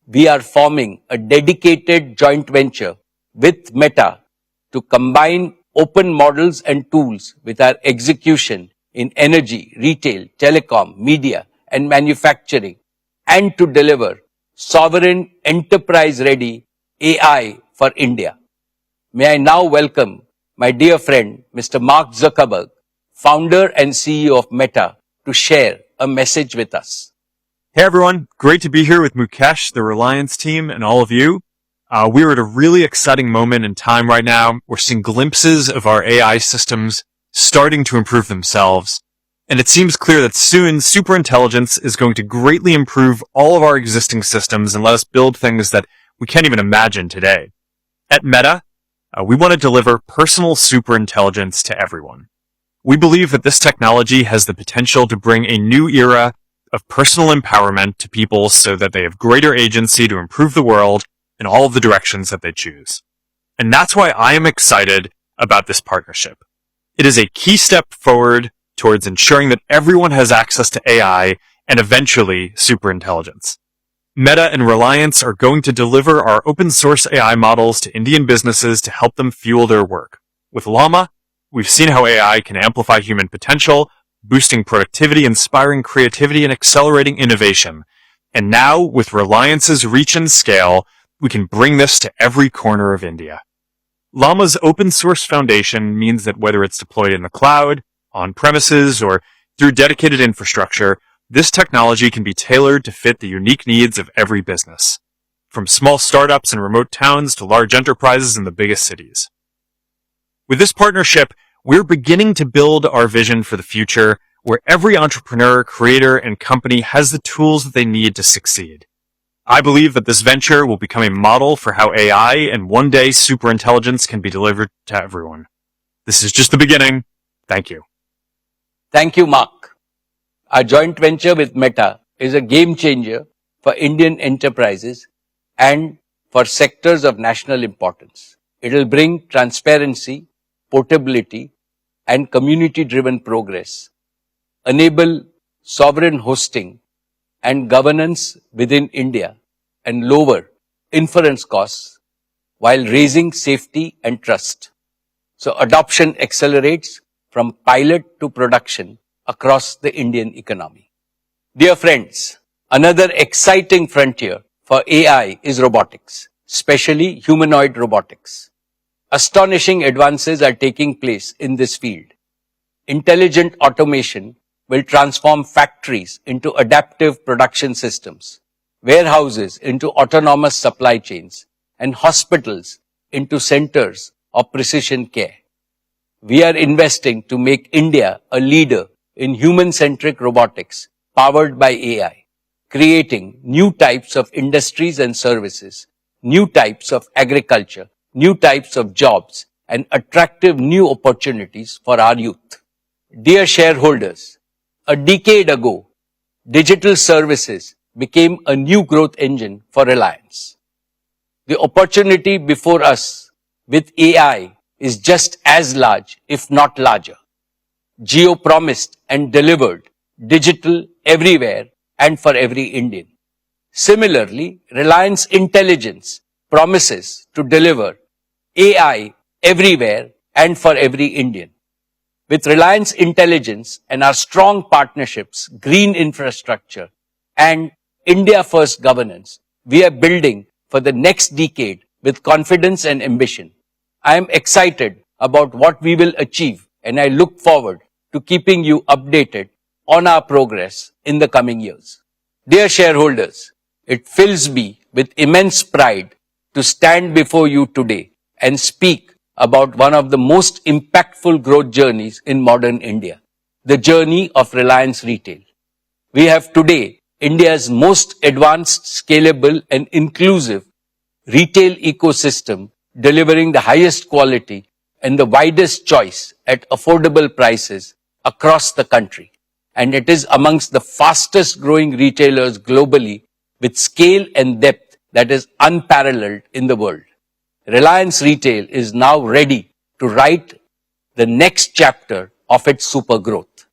S1: we are forming a dedicated joint venture with Meta to combine open models and tools with our execution in energy, retail, telecom, media, and manufacturing, and to deliver sovereign enterprise-ready AI for India. May I now welcome my dear friend, Mr. Mark Zuckerberg, founder and CEO of Meta, to share a message with us.
S15: Hey everyone, great to be here with Mukesh, the Reliance team, and all of you. We're at a really exciting moment in time right now. We're seeing glimpses of our AI systems starting to improve themselves. And it seems clear that soon superintelligence is going to greatly improve all of our existing systems and let us build things that we can't even imagine today. At Meta, we want to deliver personal superintelligence to everyone. We believe that this technology has the potential to bring a new era of personal empowerment to people so that they have greater agency to improve the world in all of the directions that they choose. And that's why I am excited about this partnership. It is a key step forward towards ensuring that everyone has access to AI and eventually superintelligence. Meta and Reliance are going to deliver our open source AI models to Indian businesses to help them fuel their work. With Llama, we've seen how AI can amplify human potential, boosting productivity, inspiring creativity, and accelerating innovation. And now, with Reliance's reach and scale, we can bring this to every corner of India. Llama's open source foundation means that whether it's deployed in the cloud, on premises, or through dedicated infrastructure, this technology can be tailored to fit the unique needs of every business, from small startups in remote towns to large enterprises in the biggest cities. With this partnership, we're beginning to build our vision for the future where every entrepreneur, creator, and company has the tools that they need to succeed. I believe that this venture will become a model for how AI and one day superintelligence can be delivered to everyone. This is just the beginning. Thank you.
S1: Thank you, Mark. Our joint venture with Meta is a game changer for Indian enterprises and for sectors of national importance. It will bring transparency, portability, and community-driven progress, enable sovereign hosting and governance within India, and lower inference costs while raising safety and trust. So adoption accelerates from pilot to production across the Indian economy. Dear friends, another exciting frontier for AI is robotics, especially humanoid robotics. Astonishing advances are taking place in this field. Intelligent automation will transform factories into adaptive production systems, warehouses into autonomous supply chains, and hospitals into centers of precision care. We are investing to make India a leader in human-centric robotics powered by AI, creating new types of industries and services, new types of agriculture, new types of jobs, and attractive new opportunities for our youth. Dear shareholders, a decade ago, digital services became a new growth engine for Reliance. The opportunity before us with AI is just as large, if not larger. Jio promised and delivered digital everywhere and for every Indian. Similarly, Reliance Intelligence promises to deliver AI everywhere and for every Indian. With Reliance Intelligence and our strong partnerships, green infrastructure, and India First governance, we are building for the next decade with confidence and ambition. I am excited about what we will achieve, and I look forward to keeping you updated on our progress in the coming years. Dear shareholders, it fills me with immense pride to stand before you today and speak about one of the most impactful growth journeys in modern India, the journey of Reliance Retail. We have today India's most advanced, scalable, and inclusive retail ecosystem, delivering the highest quality and the widest choice at affordable prices across the country. And it is amongst the fastest growing retailers globally with scale and depth that is unparalleled in the world. Reliance Retail is now ready to write the next chapter of its super growth.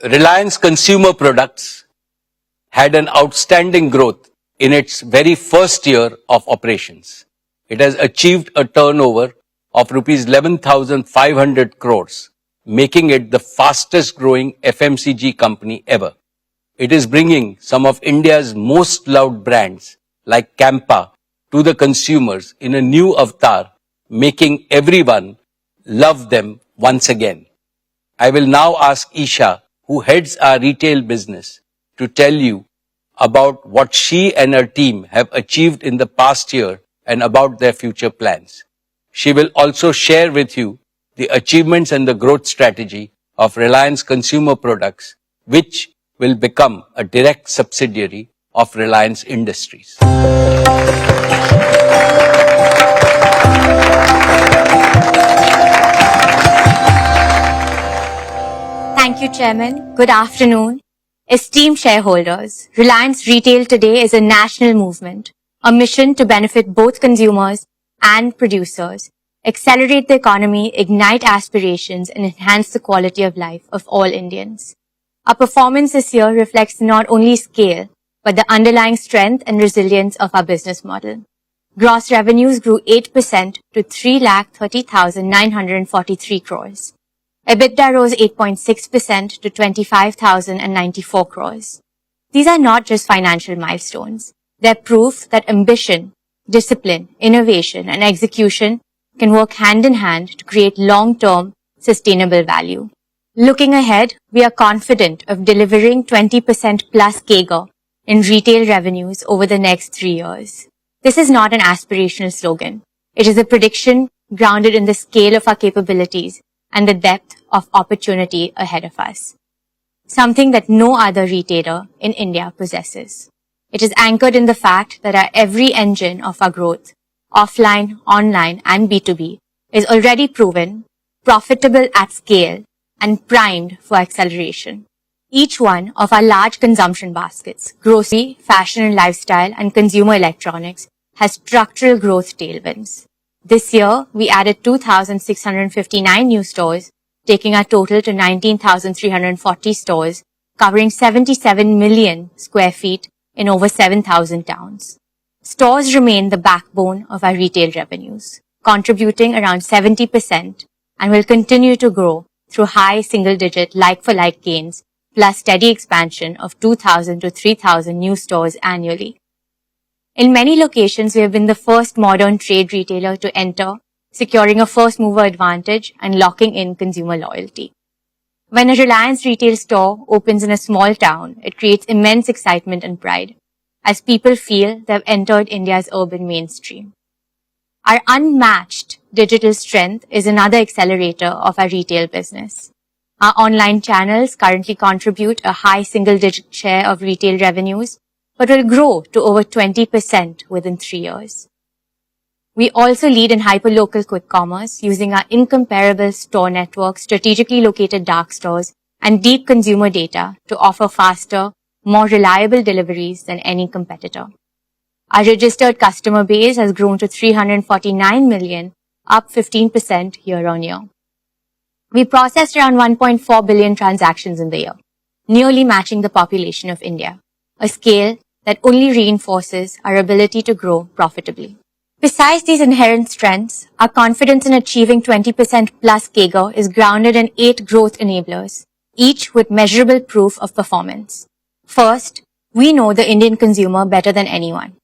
S1: Reliance Consumer Products had an outstanding growth in its very first year of operations. It has achieved a turnover of rupees 11,500 crores, making it the fastest growing FMCG company ever. It is bringing some of India's most loved brands like Campa to the consumers in a new avatar, making everyone love them once again. I will now ask Isha, who heads our retail business, to tell you about what she and her team have achieved in the past year and about their future plans. She will also share with you the achievements and the growth strategy of Reliance Consumer Products which will become a direct subsidiary of Reliance Industries.
S16: Thank you, Chairman. Good afternoon. Esteemed shareholders, Reliance Retail today is a national movement, a mission to benefit both consumers and producers, accelerate the economy, ignite aspirations, and enhance the quality of life of all Indians. Our performance this year reflects not only scale, but the underlying strength and resilience of our business model. Gross revenues grew 8% to 3,30,943 crores. EBITDA rose 8.6% to 25,094 crores. These are not just financial milestones. They're proof that ambition, discipline, innovation, and execution can work hand in hand to create long-term, sustainable value. Looking ahead, we are confident of delivering 20% plus CAGR in retail revenues over the next 3 years. This is not an aspirational slogan. It is a prediction grounded in the scale of our capabilities and the depth of opportunity ahead of us. Something that no other retailer in India possesses. It is anchored in the fact that our every engine of our growth, offline, online, and B2B, is already proven, profitable at scale, and primed for acceleration. Each one of our large consumption baskets, grocery, fashion and lifestyle, and consumer electronics, has structural growth tailwinds. This year, we added 2,659 new stores, taking our total to 19,340 stores, covering 77 million square feet in over 7,000 towns. Stores remain the backbone of our retail revenues, contributing around 70% and will continue to grow through high single-digit like-for-like gains, plus steady expansion of 2,000 to 3,000 new stores annually. In many locations, we have been the first modern trade retailer to enter, securing a first-mover advantage and locking in consumer loyalty. When a Reliance retail store opens in a small town, it creates immense excitement and pride, as people feel they have entered India's urban mainstream. Our unmatched digital strength is another accelerator of our retail business. Our online channels currently contribute a high single-digit share of retail revenues, but will grow to over 20% within 3 years. We also lead in hyperlocal quick commerce using our incomparable store network, strategically located dark stores, and deep consumer data to offer faster, more reliable deliveries than any competitor. Our registered customer base has grown to 349 million, up 15% year-on-year. We processed around 1.4 billion transactions in the year, nearly matching the population of India, a scale that only reinforces our ability to grow profitably. Besides these inherent strengths, our confidence in achieving 20% plus CAGR is grounded in 8 growth enablers, each with measurable proof of performance. First, we know the Indian consumer better than anyone.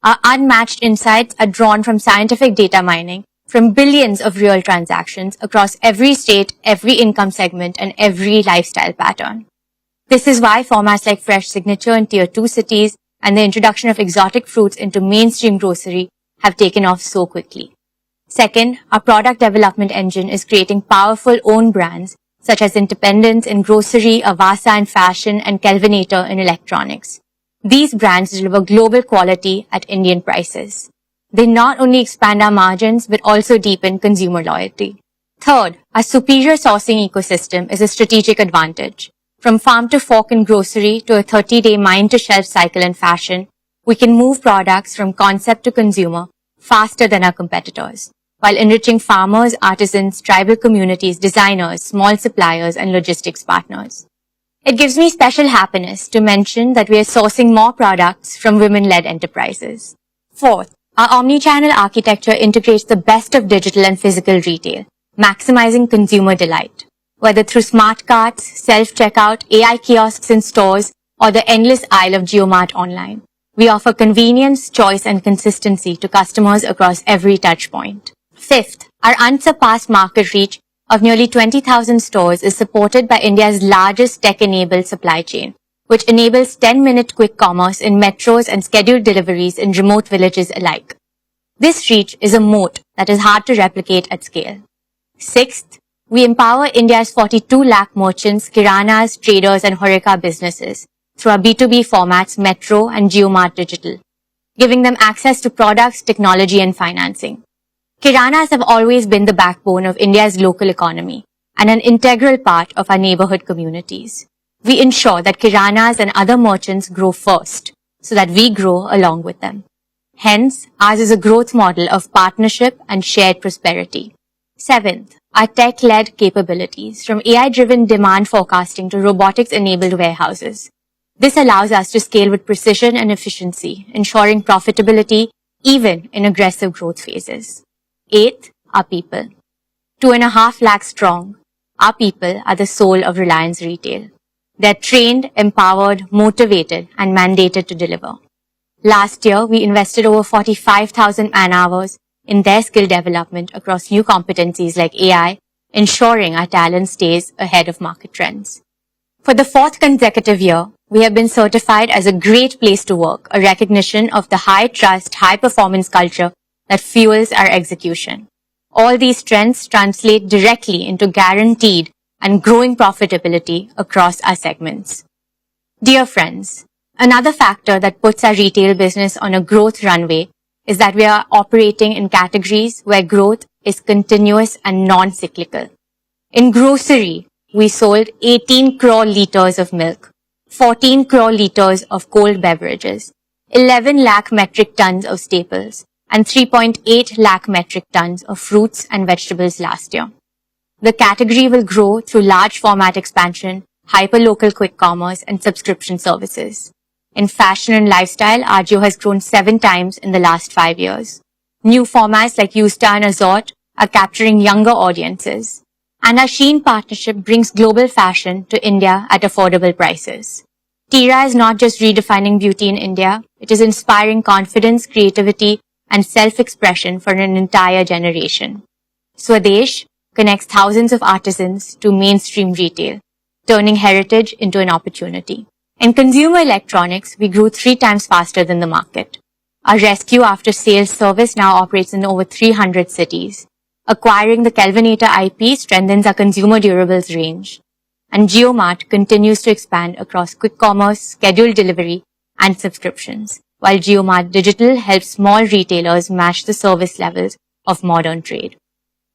S16: Our unmatched insights are drawn from scientific data mining, from billions of real transactions across every state, every income segment, and every lifestyle pattern. This is why formats like Fresh Signature in Tier 2 cities and the introduction of exotic fruits into mainstream grocery have taken off so quickly. Second, our product development engine is creating powerful own brands such as Independence in grocery, Avasa in fashion, and Kelvinator in electronics. These brands deliver global quality at Indian prices. They not only expand our margins but also deepen consumer loyalty. Third, our superior sourcing ecosystem is a strategic advantage. From farm to fork in grocery to a 30-day mine-to-shelf cycle in fashion, we can move products from concept to consumer faster than our competitors, while enriching farmers, artisans, tribal communities, designers, small suppliers, and logistics partners. It gives me special happiness to mention that we are sourcing more products from women-led enterprises. Fourth, our omni-channel architecture integrates the best of digital and physical retail, maximizing consumer delight. Whether through smart carts, self-checkout, AI kiosks in stores, or the endless aisle of JioMart online, we offer convenience, choice, and consistency to customers across every touchpoint. Fifth, our unsurpassed market reach of nearly 20,000 stores is supported by India's largest tech-enabled supply chain, which enables 10-minute quick commerce in metros and scheduled deliveries in remote villages alike. This reach is a moat that is hard to replicate at scale. Sixth, We empower India's 42 lakh merchants, kiranas, traders and horeca businesses through our B2B formats Metro and JioMart Digital, giving them access to products, technology and financing. Kiranas have always been the backbone of India's local economy and an integral part of our neighborhood communities. We ensure that kiranas and other merchants grow first so that we grow along with them. Hence, ours is a growth model of partnership and shared prosperity. Seventh, our tech-led capabilities, from AI-driven demand forecasting to robotics-enabled warehouses. This allows us to scale with precision and efficiency, ensuring profitability even in aggressive growth phases. Eighth, our people. 2.5 lakh strong, our people are the soul of Reliance Retail. They're trained, empowered, motivated, and mandated to deliver. Last year, we invested over 45,000 man-hours in their skill development across new competencies like AI, ensuring our talent stays ahead of market trends. For the fourth consecutive year, we have been certified as a great place to work, a recognition of the high-trust, high-performance culture that fuels our execution. All these strengths translate directly into guaranteed and growing profitability across our segments. Dear friends, another factor that puts our retail business on a growth runway is that we are operating in categories where growth is continuous and non-cyclical. In grocery, we sold 18 crore liters of milk, 14 crore liters of cold beverages, 11 lakh metric tons of staples, and 3.8 lakh metric tons of fruits and vegetables last year. The category will grow through large format expansion, hyperlocal quick commerce, and subscription services. In fashion and lifestyle, Jio has grown 7 times in the last 5 years. New formats like Yousta and Azort are capturing younger audiences. And our Shein partnership brings global fashion to India at affordable prices. Tira is not just redefining beauty in India, it is inspiring confidence, creativity, and self-expression for an entire generation. Swadesh connects thousands of artisans to mainstream retail, turning heritage into an opportunity. In consumer electronics, we grew 3 times faster than the market. Our rescue after sales service now operates in over 300 cities. Acquiring the Kelvinator IP strengthens our consumer durables range. And JioMart continues to expand across quick commerce, scheduled delivery, and subscriptions, while JioMart Digital helps small retailers match the service levels of modern trade.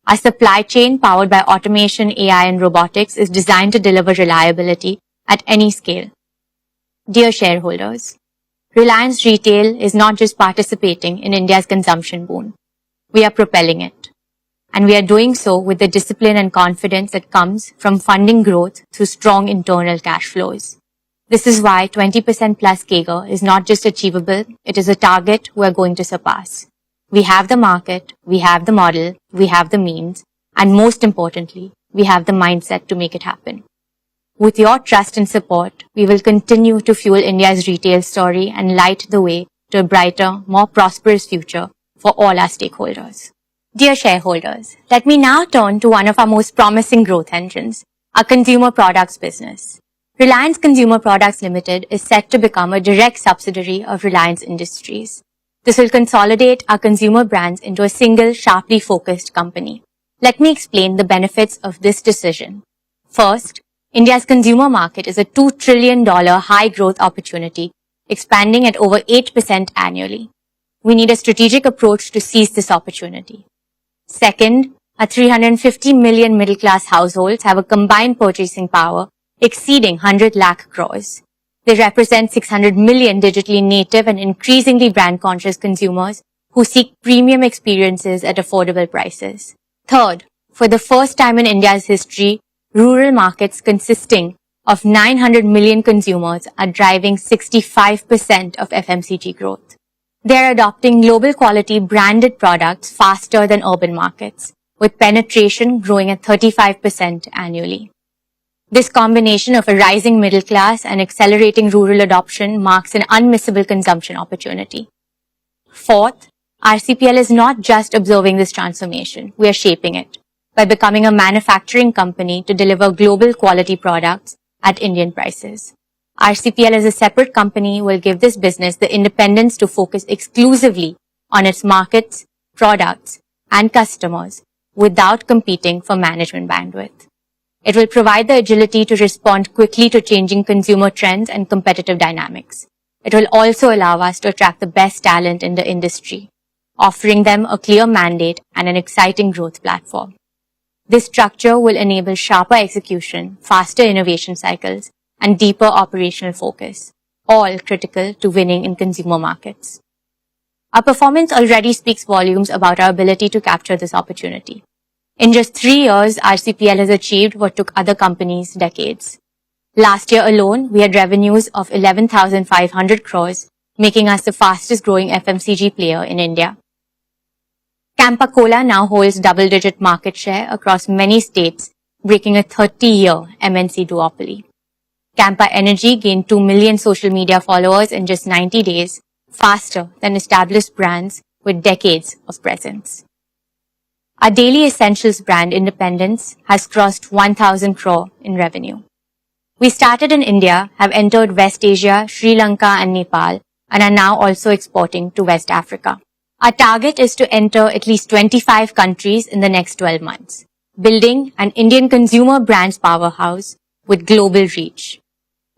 S16: Our supply chain, powered by automation, AI, and robotics, is designed to deliver reliability at any scale. Dear shareholders, Reliance Retail is not just participating in India's consumption boom. We are propelling it. And we are doing so with the discipline and confidence that comes from funding growth through strong internal cash flows. This is why 20% plus CAGR is not just achievable, it is a target we are going to surpass. We have the market, we have the model, we have the means, and most importantly, we have the mindset to make it happen. With your trust and support, we will continue to fuel India's retail story and light the way to a brighter, more prosperous future for all our stakeholders. Dear shareholders, let me now turn to one of our most promising growth engines, our consumer products business. Reliance Consumer Products Limited is set to become a direct subsidiary of Reliance Industries. This will consolidate our consumer brands into a single, sharply focused company. Let me explain the benefits of this decision. First, India's consumer market is a $2 trillion high-growth opportunity, expanding at over 8% annually. We need a strategic approach to seize this opportunity. Second, our 350 million middle-class households have a combined purchasing power exceeding 100 lakh crores. They represent 600 million digitally native and increasingly brand-conscious consumers who seek premium experiences at affordable prices. Third, for the first time in India's history, rural markets consisting of 900 million consumers are driving 65% of FMCG growth. They are adopting global quality branded products faster than urban markets, with penetration growing at 35% annually. This combination of a rising middle class and accelerating rural adoption marks an unmissable consumption opportunity. Fourth, RCPL is not just observing this transformation, we are shaping it by becoming a manufacturing company to deliver global quality products at Indian prices. RCPL as a separate company will give this business the independence to focus exclusively on its markets, products, and customers without competing for management bandwidth. It will provide the agility to respond quickly to changing consumer trends and competitive dynamics. It will also allow us to attract the best talent in the industry, offering them a clear mandate and an exciting growth platform. This structure will enable sharper execution, faster innovation cycles, and deeper operational focus, all critical to winning in consumer markets. Our performance already speaks volumes about our ability to capture this opportunity. In just 3 years, RCPL has achieved what took other companies decades. Last year alone, we had revenues of 11,500 crores, making us the fastest growing FMCG player in India. Campa Cola now holds double-digit market share across many states, breaking a 30-year MNC duopoly. Campa Energy gained 2 million social media followers in just 90 days, faster than established brands with decades of presence. Our daily essentials brand Independence has crossed 1,000 crore in revenue. We started in India, have entered West Asia, Sri Lanka and Nepal, and are now also exporting to West Africa. Our target is to enter at least 25 countries in the next 12 months, building an Indian consumer brands powerhouse with global reach.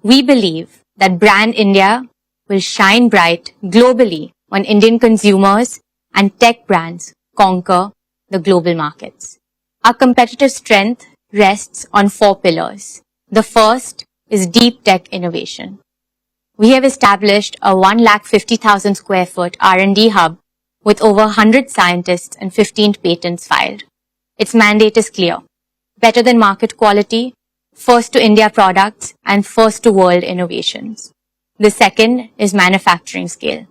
S16: We believe that brand India will shine bright globally when Indian consumers and tech brands conquer the global markets. Our competitive strength rests on 4 pillars. The first is deep tech innovation. We have established a 150,000 square foot R&D hub with over 100 scientists and 15 patents filed. Its mandate is clear: better than market quality, first to India products, and first to world innovations. The second is manufacturing scale.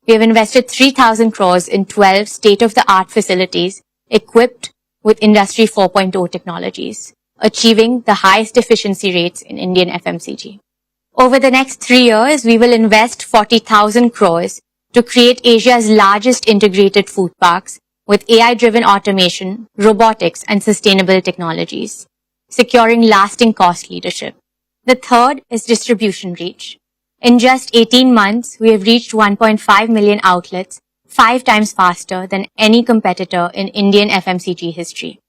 S16: We have invested 3,000 crores in 12 state-of-the-art facilities equipped with Industry 4.0 technologies, achieving the highest efficiency rates in Indian FMCG. Over the next 3 years, we will invest 40,000 crores to create Asia's largest integrated food parks with AI-driven automation, robotics, and sustainable technologies, securing lasting cost leadership. The third is distribution reach. In just 18 months, we have reached 1.5 million outlets, 5 times faster than any competitor in Indian FMCG history.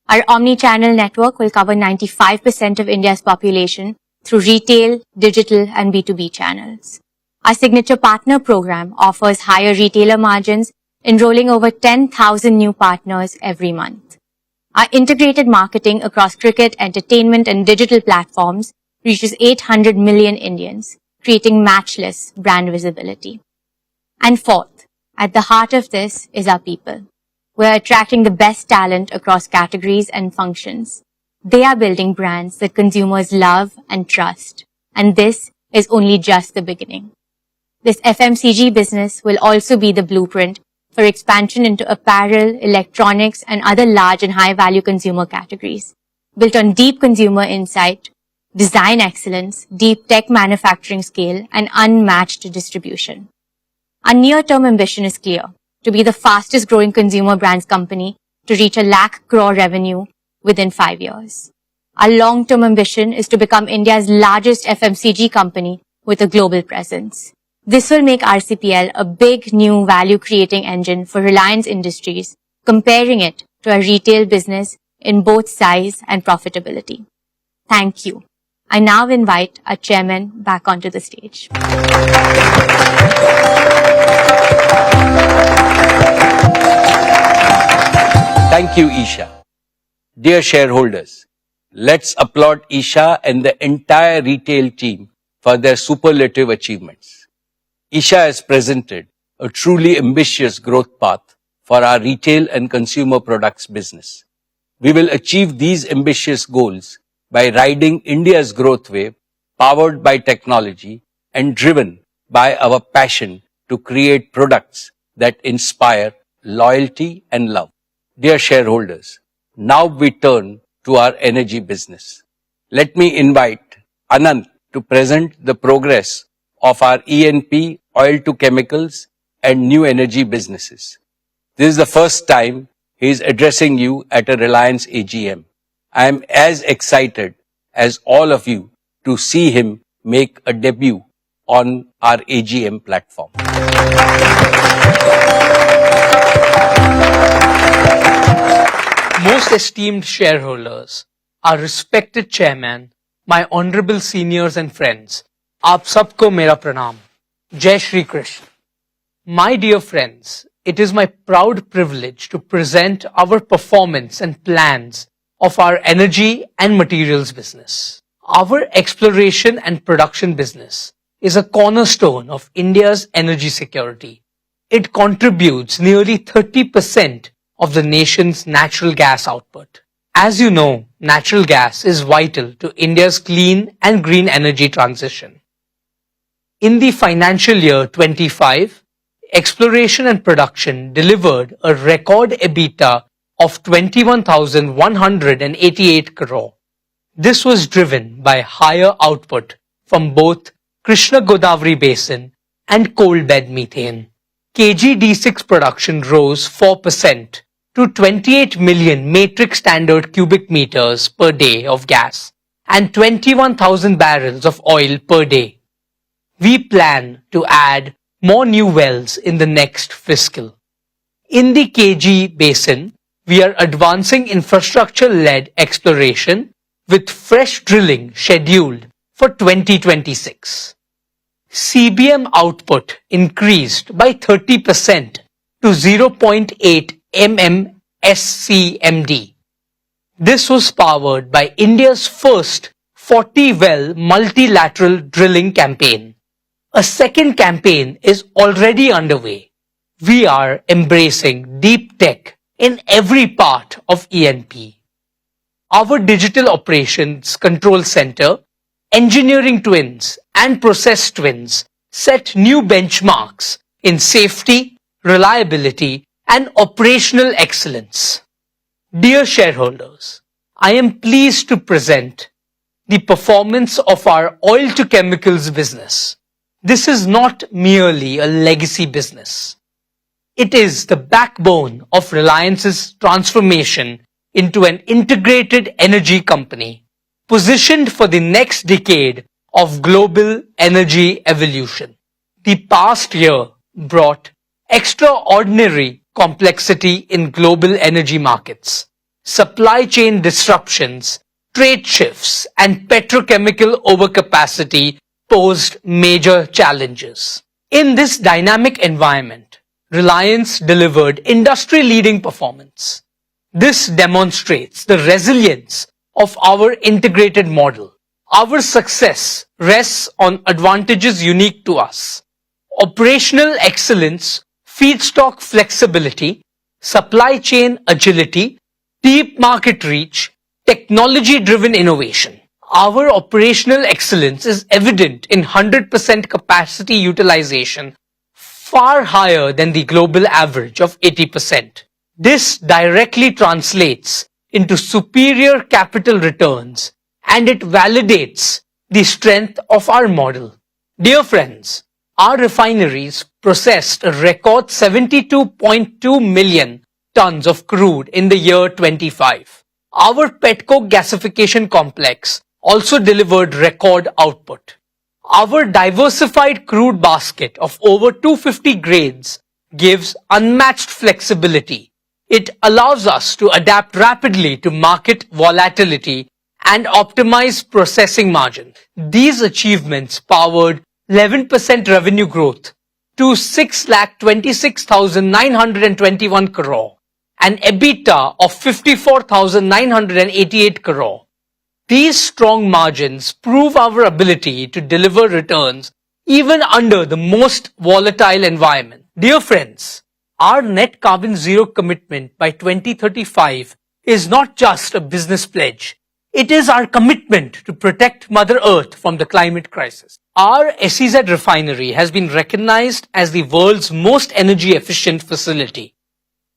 S16: Our omni-channel network will cover 95% of India's population through retail, digital, and B2B channels. Our signature partner program offers higher retailer margins, enrolling over 10,000 new partners every month. Our integrated marketing across cricket, entertainment, and digital platforms reaches 800 million Indians, creating matchless brand visibility. And fourth, at the heart of this is our people. We're attracting the best talent across categories and functions. They are building brands that consumers love and trust. And this is only just the beginning. This FMCG business will also be the blueprint for expansion into apparel, electronics, and other large and high-value consumer categories, built on deep consumer insight, design excellence, deep tech manufacturing scale, and unmatched distribution. Our near-term ambition is clear: to be the fastest growing consumer brands company to reach a lakh crore revenue within 5 years. Our long-term ambition is to become India's largest FMCG company with a global presence. This will make RCPL a big new value-creating engine for Reliance Industries, comparing it to a retail business in both size and profitability. Thank you. I now invite our chairman back onto the stage.
S1: Thank you, Isha. Dear shareholders, let's applaud Isha and the entire retail team for their superlative achievements. Isha has presented a truly ambitious growth path for our retail and consumer products business. We will achieve these ambitious goals by riding India's growth wave, powered by technology and driven by our passion to create products that inspire loyalty and love. Dear shareholders, now we turn to our energy business. Let me invite Anand to present the progress of our E&P, oil to chemicals, and new energy businesses. This is the first time he is addressing you at a Reliance AGM. I am as excited as all of you to see him make a debut on our AGM platform.
S17: Most esteemed shareholders, our respected chairman, my honorable seniors and friends, आप सबको मेरा pranam. Jai Shri Krishna. My dear friends, it is my proud privilege to present our performance and plans of our energy and materials business. Our exploration and production business is a cornerstone of India's energy security. It contributes nearly 30% of the nation's natural gas output. As you know, natural gas is vital to India's clean and green energy transition. In the financial year 25, exploration and production delivered a record EBITDA of 21,188 crore. This was driven by higher output from both Krishna Godavari Basin and coal bed methane. KG-D6 production rose 4% to 28 million metric standard cubic meters per day of gas and 21,000 barrels of oil per day. We plan to add more new wells in the next fiscal. In the KG Basin, we are advancing infrastructure-led exploration with fresh drilling scheduled for 2026. CBM output increased by 30% to 0.8 SCMD. This was powered by India's first 40-well multilateral drilling campaign. A second campaign is already underway. We are embracing deep tech in every part of E&P. Our digital operations control center, engineering twins and process twins set new benchmarks in safety, reliability and operational excellence. Dear shareholders, I am pleased to present the performance of our oil to chemicals business. This is not merely a legacy business. It is the backbone of Reliance's transformation into an integrated energy company, positioned for the next decade of global energy evolution. The past year brought extraordinary complexity in global energy markets, supply chain disruptions, trade shifts, and petrochemical overcapacity posed major challenges. In this dynamic environment, Reliance delivered industry-leading performance. This demonstrates the resilience of our integrated model. Our success rests on advantages unique to us: operational excellence, feedstock flexibility, supply chain agility, deep market reach, technology-driven innovation. Our operational excellence is evident in 100% capacity utilization, far higher than the global average of 80%. This directly translates into superior capital returns, and it validates the strength of our model. Dear friends, our refineries processed a record 72.2 million tons of crude in the year 25. Our petcoke gasification complex also delivered record output. Our diversified crude basket of over 250 grades gives unmatched flexibility. It allows us to adapt rapidly to market volatility and optimize processing margin. These achievements powered 11% revenue growth to 6,26,921 crore and EBITDA of 54,988 crore. These strong margins prove our ability to deliver returns even under the most volatile environment. Dear friends, our net carbon zero commitment by 2035 is not just a business pledge. It is our commitment to protect Mother Earth from the climate crisis. Our SEZ refinery has been recognized as the world's most energy efficient facility.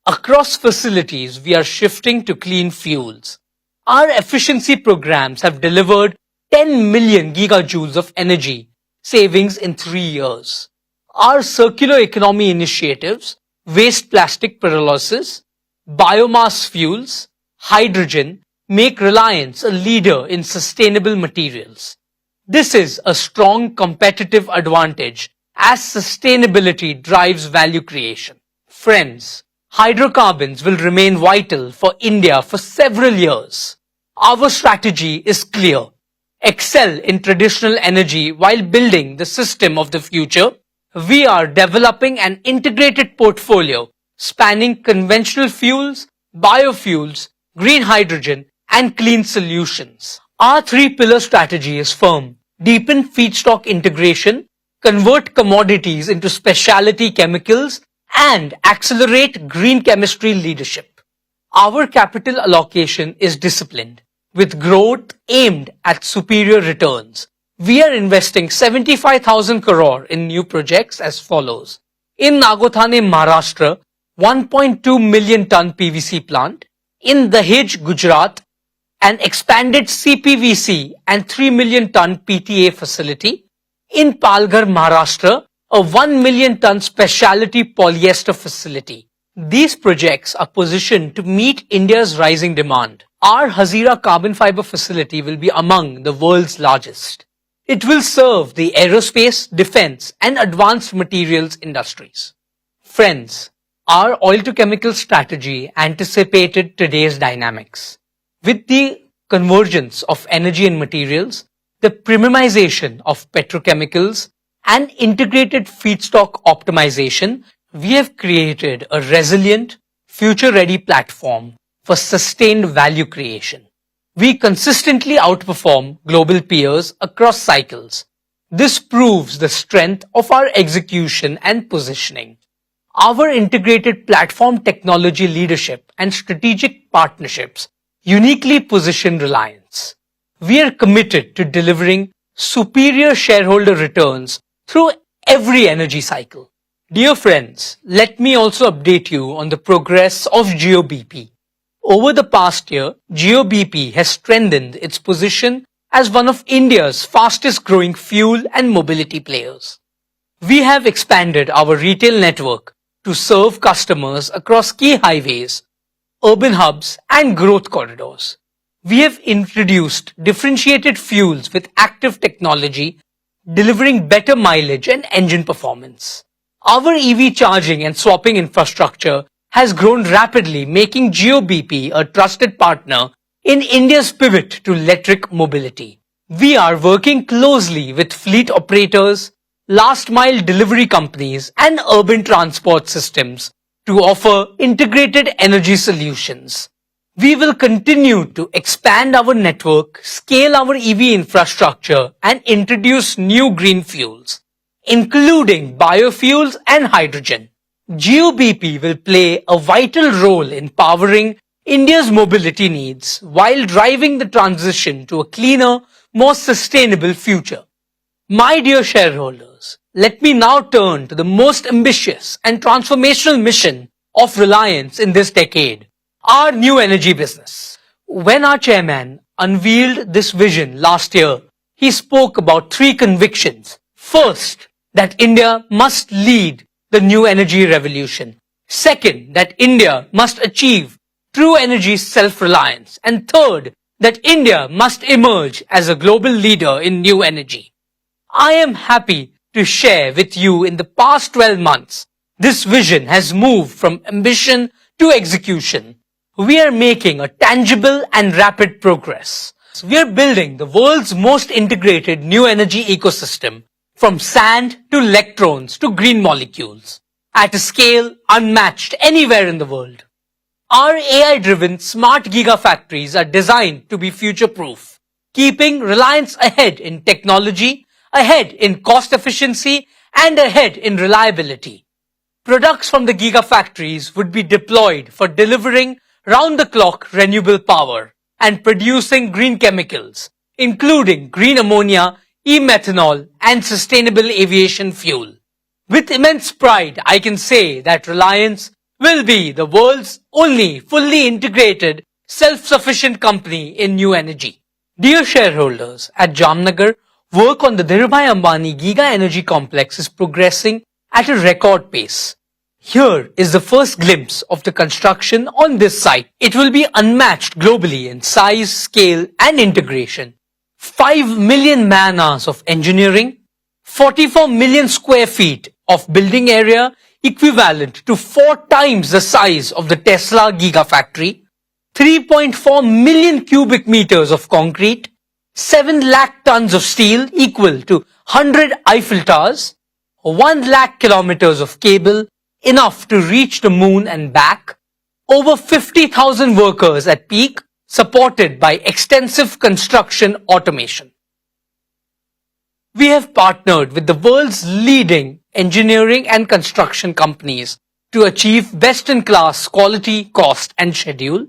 S17: Across facilities, we are shifting to clean fuels. Our efficiency programs have delivered 10 million gigajoules of energy savings in 3 years. Our circular economy initiatives, waste plastic pyrolysis, biomass fuels, hydrogen, make Reliance a leader in sustainable materials. This is a strong competitive advantage as sustainability drives value creation. Friends, Hydrocarbons will remain vital for India for several years. Our strategy is clear. Excel in traditional energy while building the system of the future. We are developing an integrated portfolio spanning conventional fuels, biofuels, green hydrogen, and clean solutions. Our three-pillar strategy is firm. Deepen feedstock integration, convert commodities into specialty chemicals, and accelerate green chemistry leadership. Our capital allocation is disciplined, with growth aimed at superior returns. We are investing 75,000 crore in new projects as follows. In Nagothane, Maharashtra, 1.2 million ton PVC plant. In Dahej, Gujarat, an expanded CPVC and 3 million ton PTA facility. In Palghar, Maharashtra, a 1 million ton specialty polyester facility. These projects are positioned to meet India's rising demand. Our Hazira carbon fiber facility will be among the world's largest. It will serve the aerospace, defense, and advanced materials industries. Friends, our oil-to-chemical strategy anticipated today's dynamics. With the convergence of energy and materials, the premiumization of petrochemicals, and integrated feedstock optimization, we have created a resilient, future-ready platform for sustained value creation. We consistently outperform global peers across cycles. This proves the strength of our execution and positioning. Our integrated platform technology leadership and strategic partnerships uniquely position Reliance. We are committed to delivering superior shareholder returns through every energy cycle. Dear friends, let me also update you on the progress of Jio BP. Over the past year, Jio BP has strengthened its position as one of India's fastest growing fuel and mobility players. We have expanded our retail network to serve customers across key highways, urban hubs, and growth corridors. We have introduced differentiated fuels with active technology, delivering better mileage and engine performance. Our EV charging and swapping infrastructure has grown rapidly, making Jio BP a trusted partner in India's pivot to electric mobility. We are working closely with fleet operators, last-mile delivery companies, and urban transport systems to offer integrated energy solutions. We will continue to expand our network, scale our EV infrastructure, and introduce new green fuels, including biofuels and hydrogen. Jio BP will play a vital role in powering India's mobility needs while driving the transition to a cleaner, more sustainable future. My dear shareholders, let me now turn to the most ambitious and transformational mission of Reliance in this decade, our new energy business. When our chairman unveiled this vision last year, he spoke about three convictions. First, that India must lead the new energy revolution. Second, that India must achieve true energy self-reliance. And third, that India must emerge as a global leader in new energy. I am happy to share with you in the past 12 months, this vision has moved from ambition to execution. We are making a tangible and rapid progress. We are building the world's most integrated new energy ecosystem, from sand to electrons to green molecules, at a scale unmatched anywhere in the world. Our AI-driven smart gigafactories are designed to be future-proof, keeping Reliance ahead in technology, ahead in cost efficiency, and ahead in reliability. Products from the gigafactories would be deployed for delivering round-the-clock renewable power and producing green chemicals, including green ammonia, e-methanol, and sustainable aviation fuel. With immense pride, I can say that Reliance will be the world's only fully integrated, self-sufficient company in new energy. Dear shareholders, at Jamnagar, work on the Dhirubhai Ambani Giga Energy Complex is progressing at a record pace. Here is the first glimpse of the construction on this site. It will be unmatched globally in size, scale, and integration. 5 million man-hours of engineering, 44 million square feet of building area, equivalent to 4 times the size of the Tesla Gigafactory, 3.4 million cubic meters of concrete, 7 lakh tons of steel equal to 100 Eiffel Towers, 1 lakh kilometers of cable, enough to reach the moon and back, over 50,000 workers at peak, supported by extensive construction automation. We have partnered with the world's leading engineering and construction companies to achieve best-in-class quality, cost and schedule.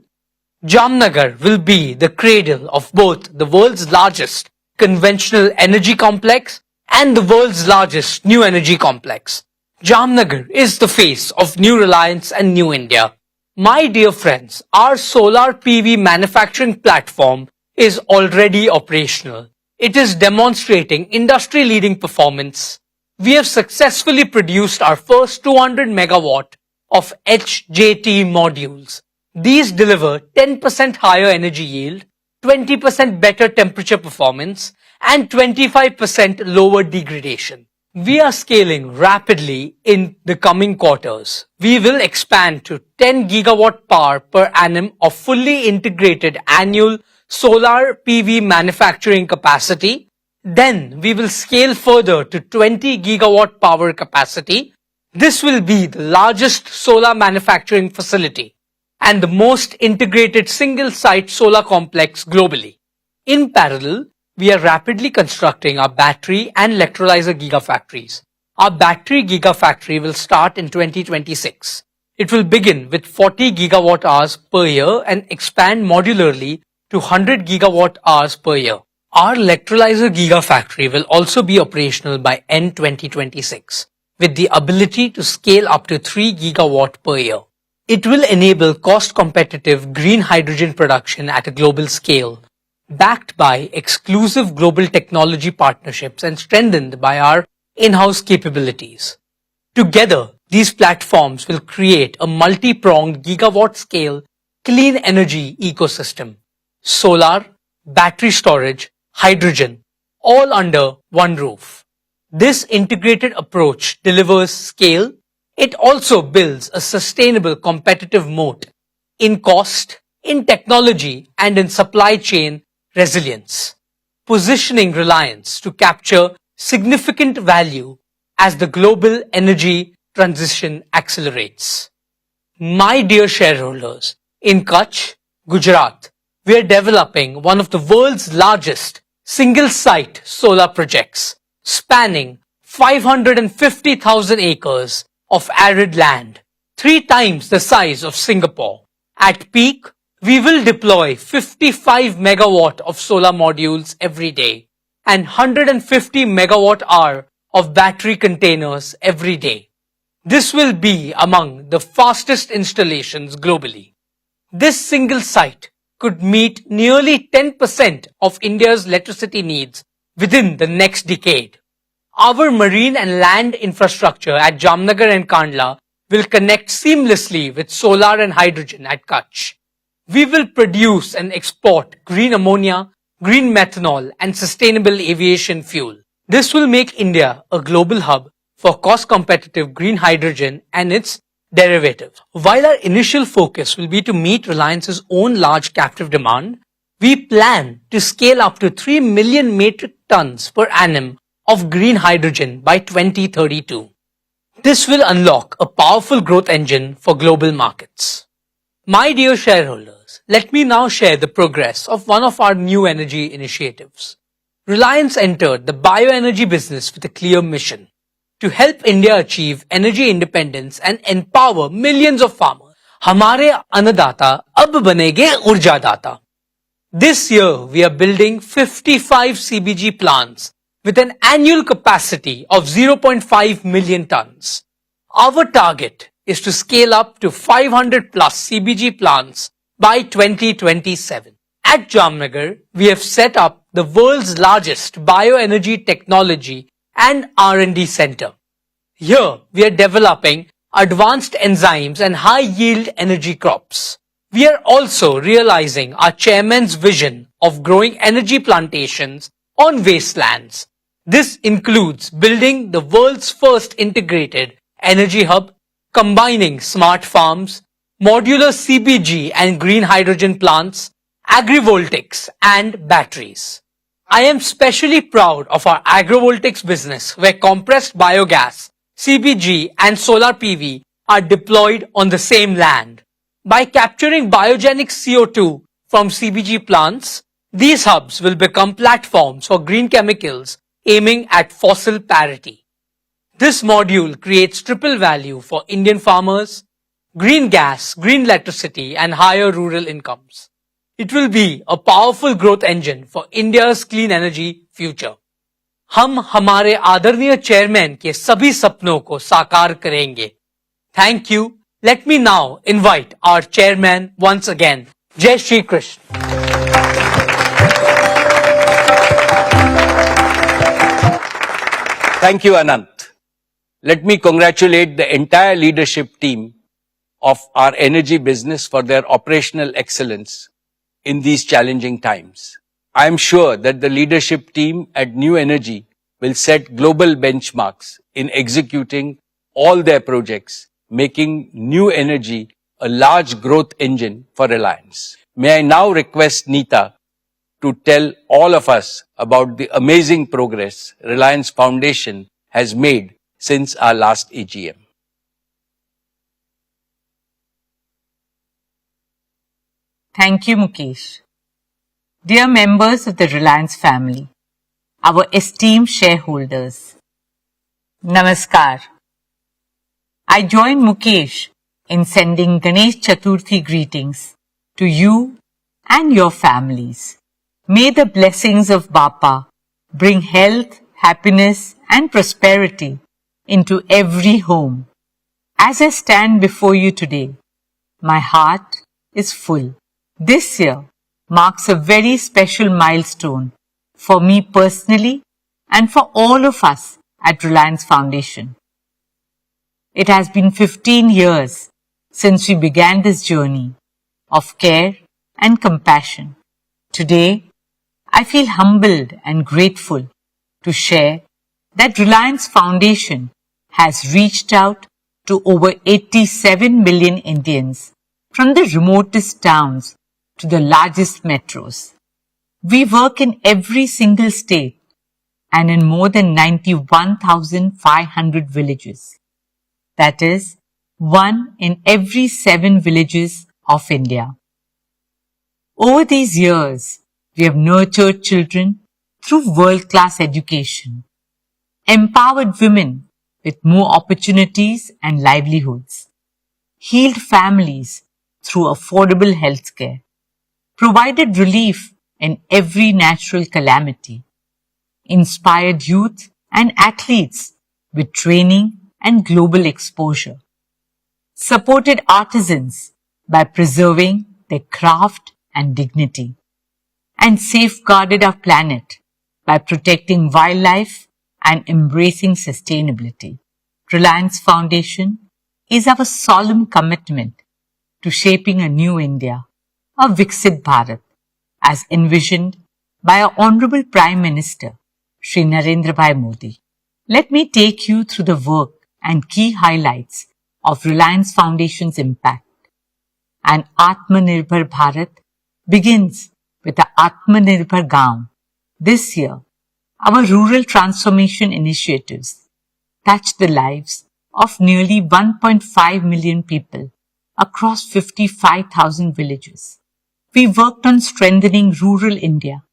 S17: Jamnagar will be the cradle of both the world's largest conventional energy complex and the world's largest new energy complex. Jamnagar is the face of New Reliance and New India. My dear friends, our solar PV manufacturing platform is already operational. It is demonstrating industry-leading performance. We have successfully produced our first 200 megawatt of HJT modules. These deliver 10% higher energy yield, 20% better temperature performance, and 25% lower degradation. We are scaling rapidly in the coming quarters. We will expand to 10 gigawatt power per annum of fully integrated annual solar PV manufacturing capacity. Then we will scale further to 20 gigawatt power capacity. This will be the largest solar manufacturing facility and the most integrated single-site solar complex globally. In parallel, we are rapidly constructing our battery and electrolyzer gigafactories. Our battery gigafactory will start in 2026. It will begin with 40 gigawatt hours per year and expand modularly to 100 gigawatt hours per year. Our electrolyzer gigafactory will also be operational by end 2026 with the ability to scale up to 3 gigawatt per year. It will enable cost-competitive green hydrogen production at a global scale, backed by exclusive global technology partnerships and strengthened by our in-house capabilities. Together, these platforms will create a multi-pronged gigawatt-scale clean energy ecosystem. Solar, battery storage, hydrogen, all under one roof. This integrated approach delivers scale. It also builds a sustainable competitive moat in cost, in technology, and in supply chain resilience, positioning Reliance to capture significant value as the global energy transition accelerates. My dear shareholders, in Kutch, Gujarat, we are developing one of the world's largest single-site solar projects, spanning 550,000 acres of arid land, 3 times the size of Singapore. At peak, we will deploy 55 megawatt of solar modules every day and 150 megawatt hour of battery containers every day. This will be among the fastest installations globally. This single site could meet nearly 10% of India's electricity needs within the next decade. Our marine and land infrastructure at Jamnagar and Kandla will connect seamlessly with solar and hydrogen at Kutch. We will produce and export green ammonia, green methanol, and sustainable aviation fuel. This will make India a global hub for cost-competitive green hydrogen and its derivatives. While our initial focus will be to meet Reliance's own large captive demand, we plan to scale up to 3 million metric tons per annum of green hydrogen by 2032. This will unlock a powerful growth engine for global markets. My dear shareholders, let me now share the progress of one of our new energy initiatives. Reliance entered the bioenergy business with a clear mission to help India achieve energy independence and empower millions of farmers. Hamare annadata ab banege urjadata. This year, we are building 55 CBG plants with an annual capacity of 0.5 million tons. Our target is to scale up to 500 plus CBG plants by 2027. At Jamnagar, we have set up the world's largest bioenergy technology and R&D center. Here, we are developing advanced enzymes and high-yield energy crops. We are also realizing our chairman's vision of growing energy plantations on wastelands. This includes building the world's first integrated energy hub combining smart farms, modular CBG and green hydrogen plants, agrivoltaics and batteries. I am specially proud of our agrovoltaics business where compressed biogas, CBG and solar PV are deployed on the same land. By capturing biogenic CO2 from CBG plants, these hubs will become platforms for green chemicals aiming at fossil parity. This module creates triple value for Indian farmers, green gas, green electricity and higher rural incomes. It will be a powerful growth engine for India's clean energy future. हम हमारे आदरणीय chairman के सभी सपनों को साकार करेंगे. Thank you. Let me now invite our chairman once again. Jai Shri Krishna.
S1: Thank you, Anant. Let me congratulate the entire leadership team of our energy business for their operational excellence in these challenging times. I am sure that the leadership team at New Energy will set global benchmarks in executing all their projects, making New Energy a large growth engine for Reliance. May I now request Neeta to tell all of us about the amazing progress Reliance Foundation has made since our last AGM.
S18: Thank you, Mukesh. Dear members of the Reliance family, our esteemed shareholders, Namaskar. I join Mukesh in sending Ganesh Chaturthi greetings to you and your families. May the blessings of Bapa bring health, happiness and prosperity into every home. As I stand before you today, my heart is full. This year marks a very special milestone for me personally and for all of us at Reliance Foundation. It has been 15 years since we began this journey of care and compassion. Today, I feel humbled and grateful to share that Reliance Foundation has reached out to over 87 million Indians from the remotest towns to the largest metros. We work in every single state and in more than 91,500 villages. That is, 1 in every 7 villages of India. Over these years, we have nurtured children through world-class education, empowered women with more opportunities and livelihoods, healed families through affordable healthcare, provided relief in every natural calamity, inspired youth and athletes with training and global exposure, supported artisans by preserving their craft and dignity, and safeguarded our planet by protecting wildlife and embracing sustainability. Reliance Foundation is our solemn commitment to shaping a new India, a Viksit Bharat, as envisioned by our Honorable Prime Minister, Shri Narendra Bhai Modi. Let me take you through the work and key highlights of Reliance Foundation's impact. An Atmanirbhar Bharat begins with the Atmanirbhar Gaon. This year, our rural transformation initiatives touch the lives of nearly 1.5 million people across 55,000 villages. We worked on strengthening rural India,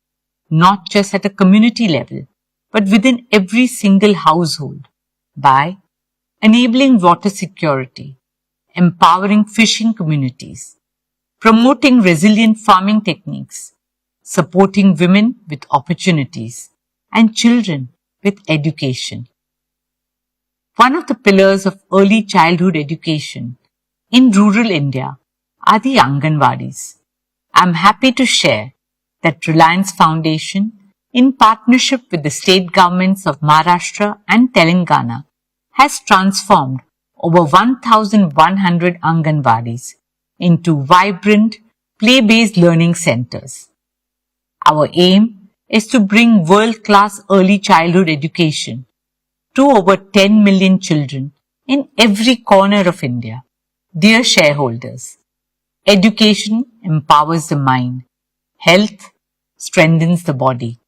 S18: not just at a community level, but within every single household by enabling water security, empowering fishing communities, promoting resilient farming techniques, supporting women with opportunities, and children with education. One of the pillars of early childhood education in rural India are the Anganwadis. I'm happy to share that Reliance Foundation, in partnership with the state governments of Maharashtra and Telangana, has transformed over 1,100 Anganwadis into vibrant, play-based learning centers. Our aim is to bring world-class early childhood education to over 10 million children in every corner of India. Dear shareholders, education empowers the mind. Health strengthens the body.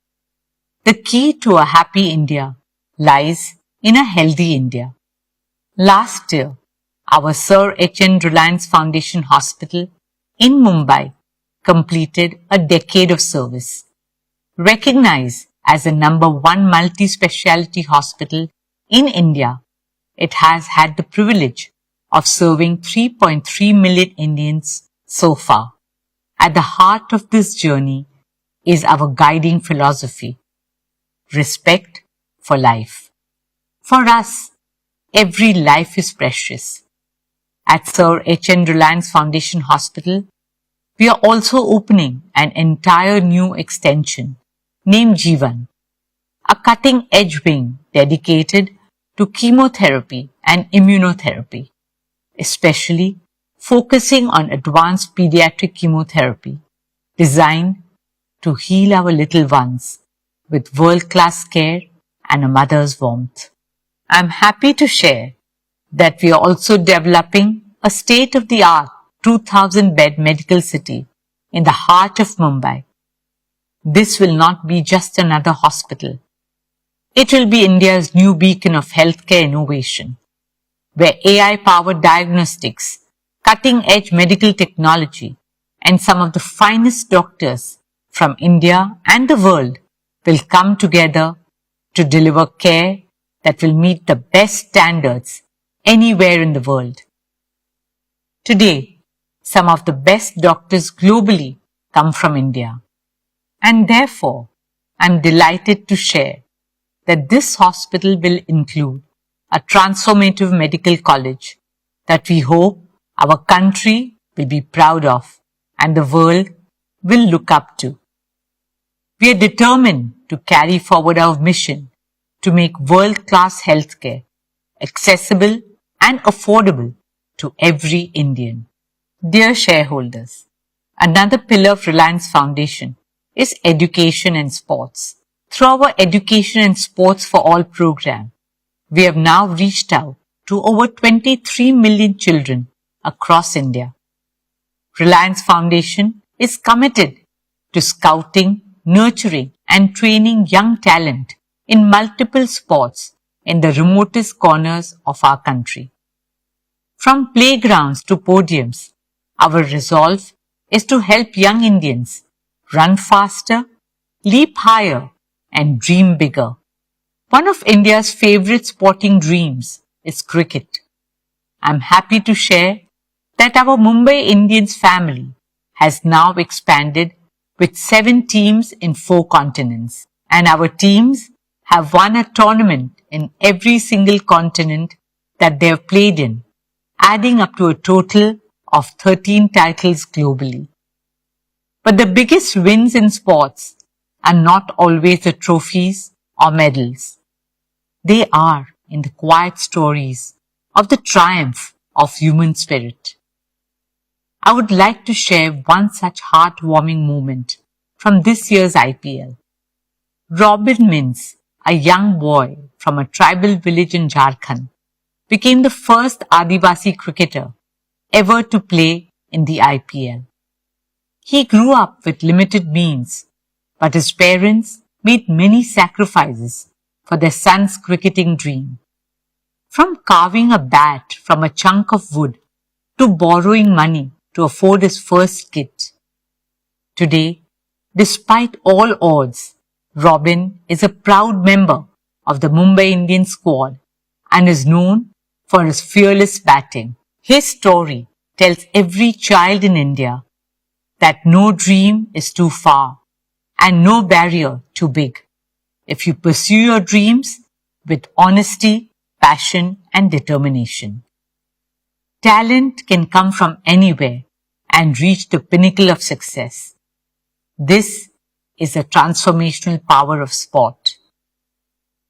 S18: The key to a happy India lies in a healthy India. Last year, our Sir H.N. Reliance Foundation Hospital in Mumbai completed a decade of service. Recognized as the #1 multi-speciality hospital in India, it has had the privilege of serving 3.3 million Indians so far. At the heart of this journey is our guiding philosophy, respect for life. For us, every life is precious. At Sir H.N. Reliance Foundation Hospital, we are also opening an entire new extension named Jeevan, a cutting-edge wing dedicated to chemotherapy and immunotherapy, especially focusing on advanced pediatric chemotherapy designed to heal our little ones with world-class care and a mother's warmth. I'm happy to share that we are also developing a state-of-the-art 2,000-bed medical city in the heart of Mumbai. This will not be just another hospital. It will be India's new beacon of healthcare innovation, where AI-powered diagnostics, cutting-edge medical technology, and some of the finest doctors from India and the world will come together to deliver care that will meet the best standards anywhere in the world. Today, some of the best doctors globally come from India, and therefore, I'm delighted to share that this hospital will include a transformative medical college that we hope our country will be proud of and the world will look up to. We are determined to carry forward our mission to make world-class healthcare accessible and affordable to every Indian. Dear shareholders, another pillar of Reliance Foundation is education and sports. Through our Education and Sports for All program, we have now reached out to over 23 million children across India. Reliance Foundation is committed to scouting, nurturing, and training young talent in multiple sports in the remotest corners of our country. From playgrounds to podiums, our resolve is to help young Indians run faster, leap higher, and dream bigger. One of India's favorite sporting dreams is cricket. I'm happy to share that our Mumbai Indians family has now expanded with 7 teams in 4 continents, and our teams have won a tournament in every single continent that they have played in, adding up to a total of 13 titles globally. But the biggest wins in sports are not always the trophies or medals. They are in the quiet stories of the triumph of human spirit. I would like to share one such heartwarming moment from this year's IPL. Robin Mins, a young boy from a tribal village in Jharkhand, became the first Adivasi cricketer ever to play in the IPL. He grew up with limited means, but his parents made many sacrifices for their son's cricketing dream. From carving a bat from a chunk of wood to borrowing money to afford his first kit. Today, despite all odds, Robin is a proud member of the Mumbai Indians squad and is known for his fearless batting. His story tells every child in India that no dream is too far and no barrier too big if you pursue your dreams with honesty, passion, and determination. Talent can come from anywhere and reach the pinnacle of success. This is the transformational power of sport.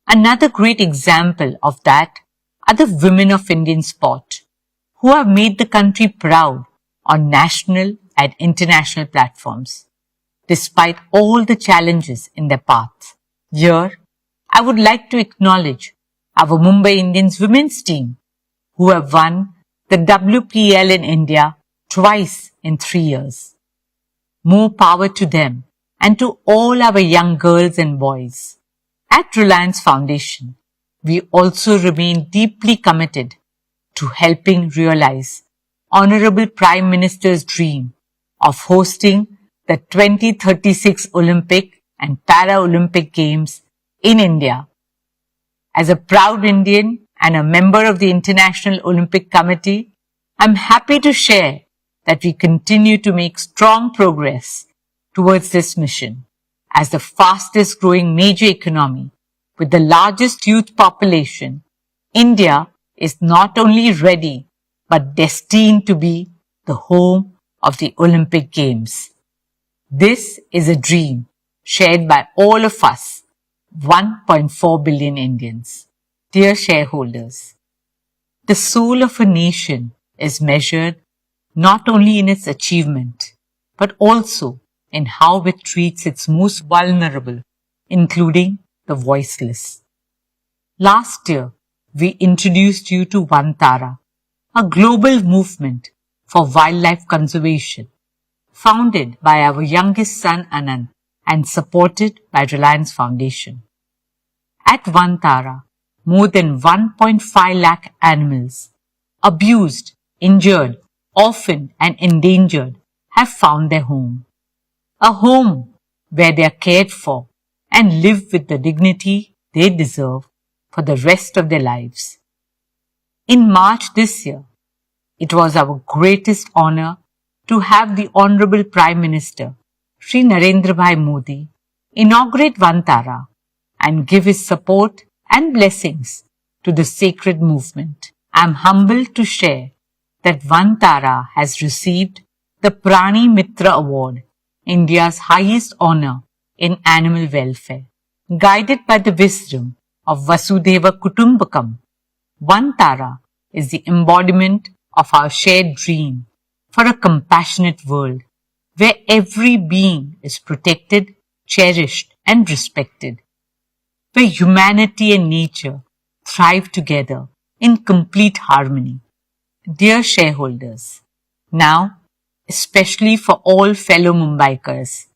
S18: Another great example of that are the women of Indian sport who have made the country proud on national and international platforms, despite all the challenges in their path. Here, I would like to acknowledge our Mumbai Indians women's team who have won the WPL in India twice in 3 years. More power to them and to all our young girls and boys. At Reliance Foundation, we also remain deeply committed to helping realize Honorable Prime Minister's dream of hosting the 2036 Olympic and Paralympic Games in India. As a proud Indian and a member of the International Olympic Committee, I'm happy to share that we continue to make strong progress towards this mission. As the fastest growing major economy with the largest youth population, India is not only ready but destined to be the home of the Olympic Games. This is a dream shared by all of us, 1.4 billion Indians. Dear shareholders, the soul of a nation is measured not only in its achievement, but also in how it treats its most vulnerable, including the voiceless. Last year, we introduced you to Vantara, a global movement for wildlife conservation, founded by our youngest son Anand and supported by Reliance Foundation. At Vantara, more than 1.5 lakh animals, abused, injured, orphaned and endangered, have found their home. A home where they are cared for and live with the dignity they deserve for the rest of their lives. In March this year, it was our greatest honor to have the Honorable Prime Minister, Shri Narendra Bhai Modi, inaugurate Vantara and give his support and blessings to the sacred movement. I am humbled to share that Vantara has received the Prani Mitra Award, India's highest honor in animal welfare. Guided by the wisdom of Vasudhaiva Kutumbakam, Vantara is the embodiment of our shared dream for a compassionate world where every being is protected, cherished and respected, where humanity and nature thrive together in complete harmony. Dear shareholders, now, especially for all fellow Mumbaikars,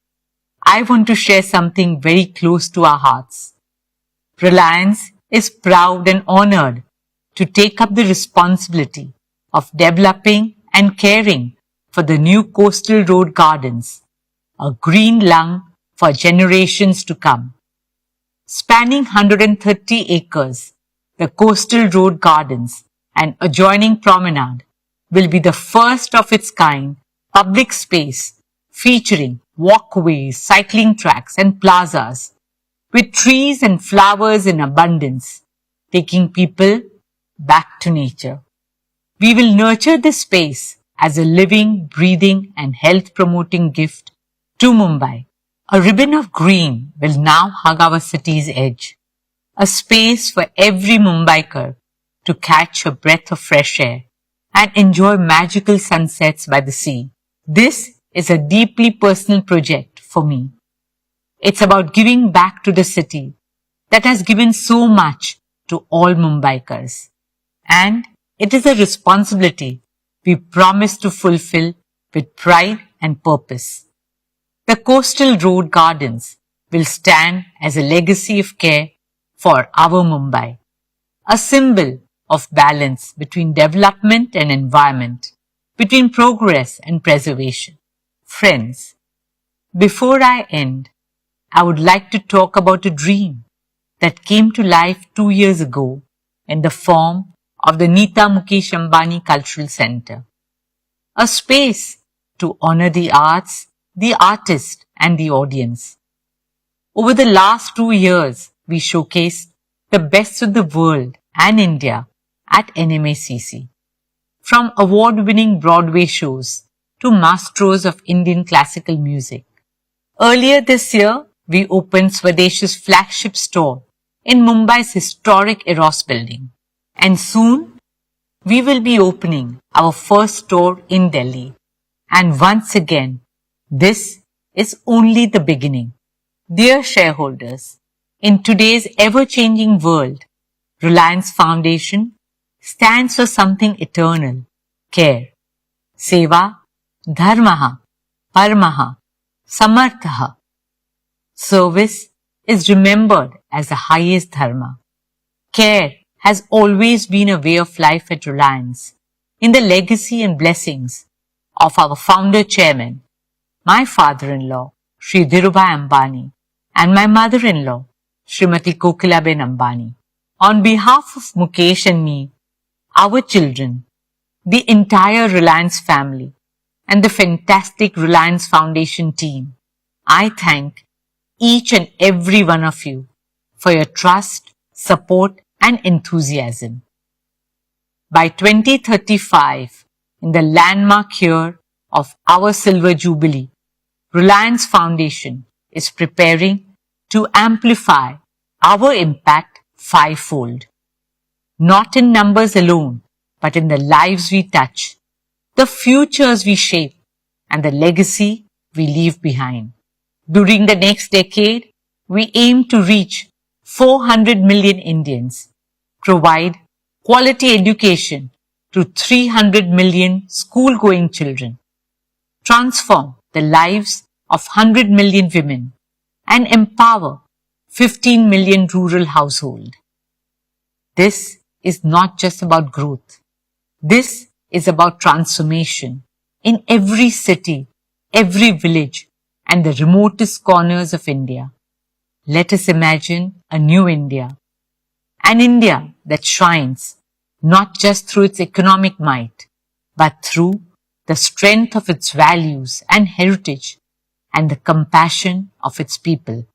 S18: I want to share something very close to our hearts. Reliance is proud and honored to take up the responsibility of developing and caring for the new coastal road gardens, a green lung for generations to come. Spanning 130 acres, the coastal road gardens and adjoining promenade will be the first of its kind public space featuring walkways, cycling tracks and plazas with trees and flowers in abundance, taking people back to nature. We will nurture this space as a living, breathing and health-promoting gift to Mumbai. A ribbon of green will now hug our city's edge, a space for every Mumbaikar to catch a breath of fresh air and enjoy magical sunsets by the sea. This is a deeply personal project for me. It's about giving back to the city that has given so much to all Mumbaikars. And it is a responsibility we promise to fulfill with pride and purpose. The coastal road gardens will stand as a legacy of care for our Mumbai, a symbol of balance between development and environment, between progress and preservation. Friends, before I end, I would like to talk about a dream that came to life 2 years ago in the form of the Nita Mukesh Ambani Cultural Center, a space to honor the arts, the artist and the audience. Over the last 2 years, we showcased the best of the world and India at NMACC. From award-winning Broadway shows to maestros of Indian classical music. Earlier this year, we opened Swadesh's flagship store in Mumbai's historic Eros building. And soon, we will be opening our first store in Delhi. And once again, this is only the beginning. Dear shareholders, in today's ever-changing world, Reliance Foundation stands for something eternal, care. Seva, dharmaha, paramaha, samarthaha. Service is remembered as the highest dharma. Care has always been a way of life at Reliance, in the legacy and blessings of our founder chairman, my father-in-law, Shri Dhirubhai Ambani, and my mother-in-law, Srimati Kokilaben Ambani. On behalf of Mukesh and me, our children, the entire Reliance family, and the fantastic Reliance Foundation team, I thank each and every one of you for your trust, support, and enthusiasm. By 2035, in the landmark year of our Silver Jubilee, Reliance Foundation is preparing to amplify our impact fivefold. Not in numbers alone, but in the lives we touch, the futures we shape, and the legacy we leave behind. During the next decade, we aim to reach 400 million Indians, provide quality education to 300 million school-going children, transform the lives of 100 million women, and empower 15 million rural households. This is not just about growth. This is about transformation in every city, every village, and the remotest corners of India. Let us imagine a new India, an India that shines not just through its economic might, but through the strength of its values and heritage and the compassion of its people.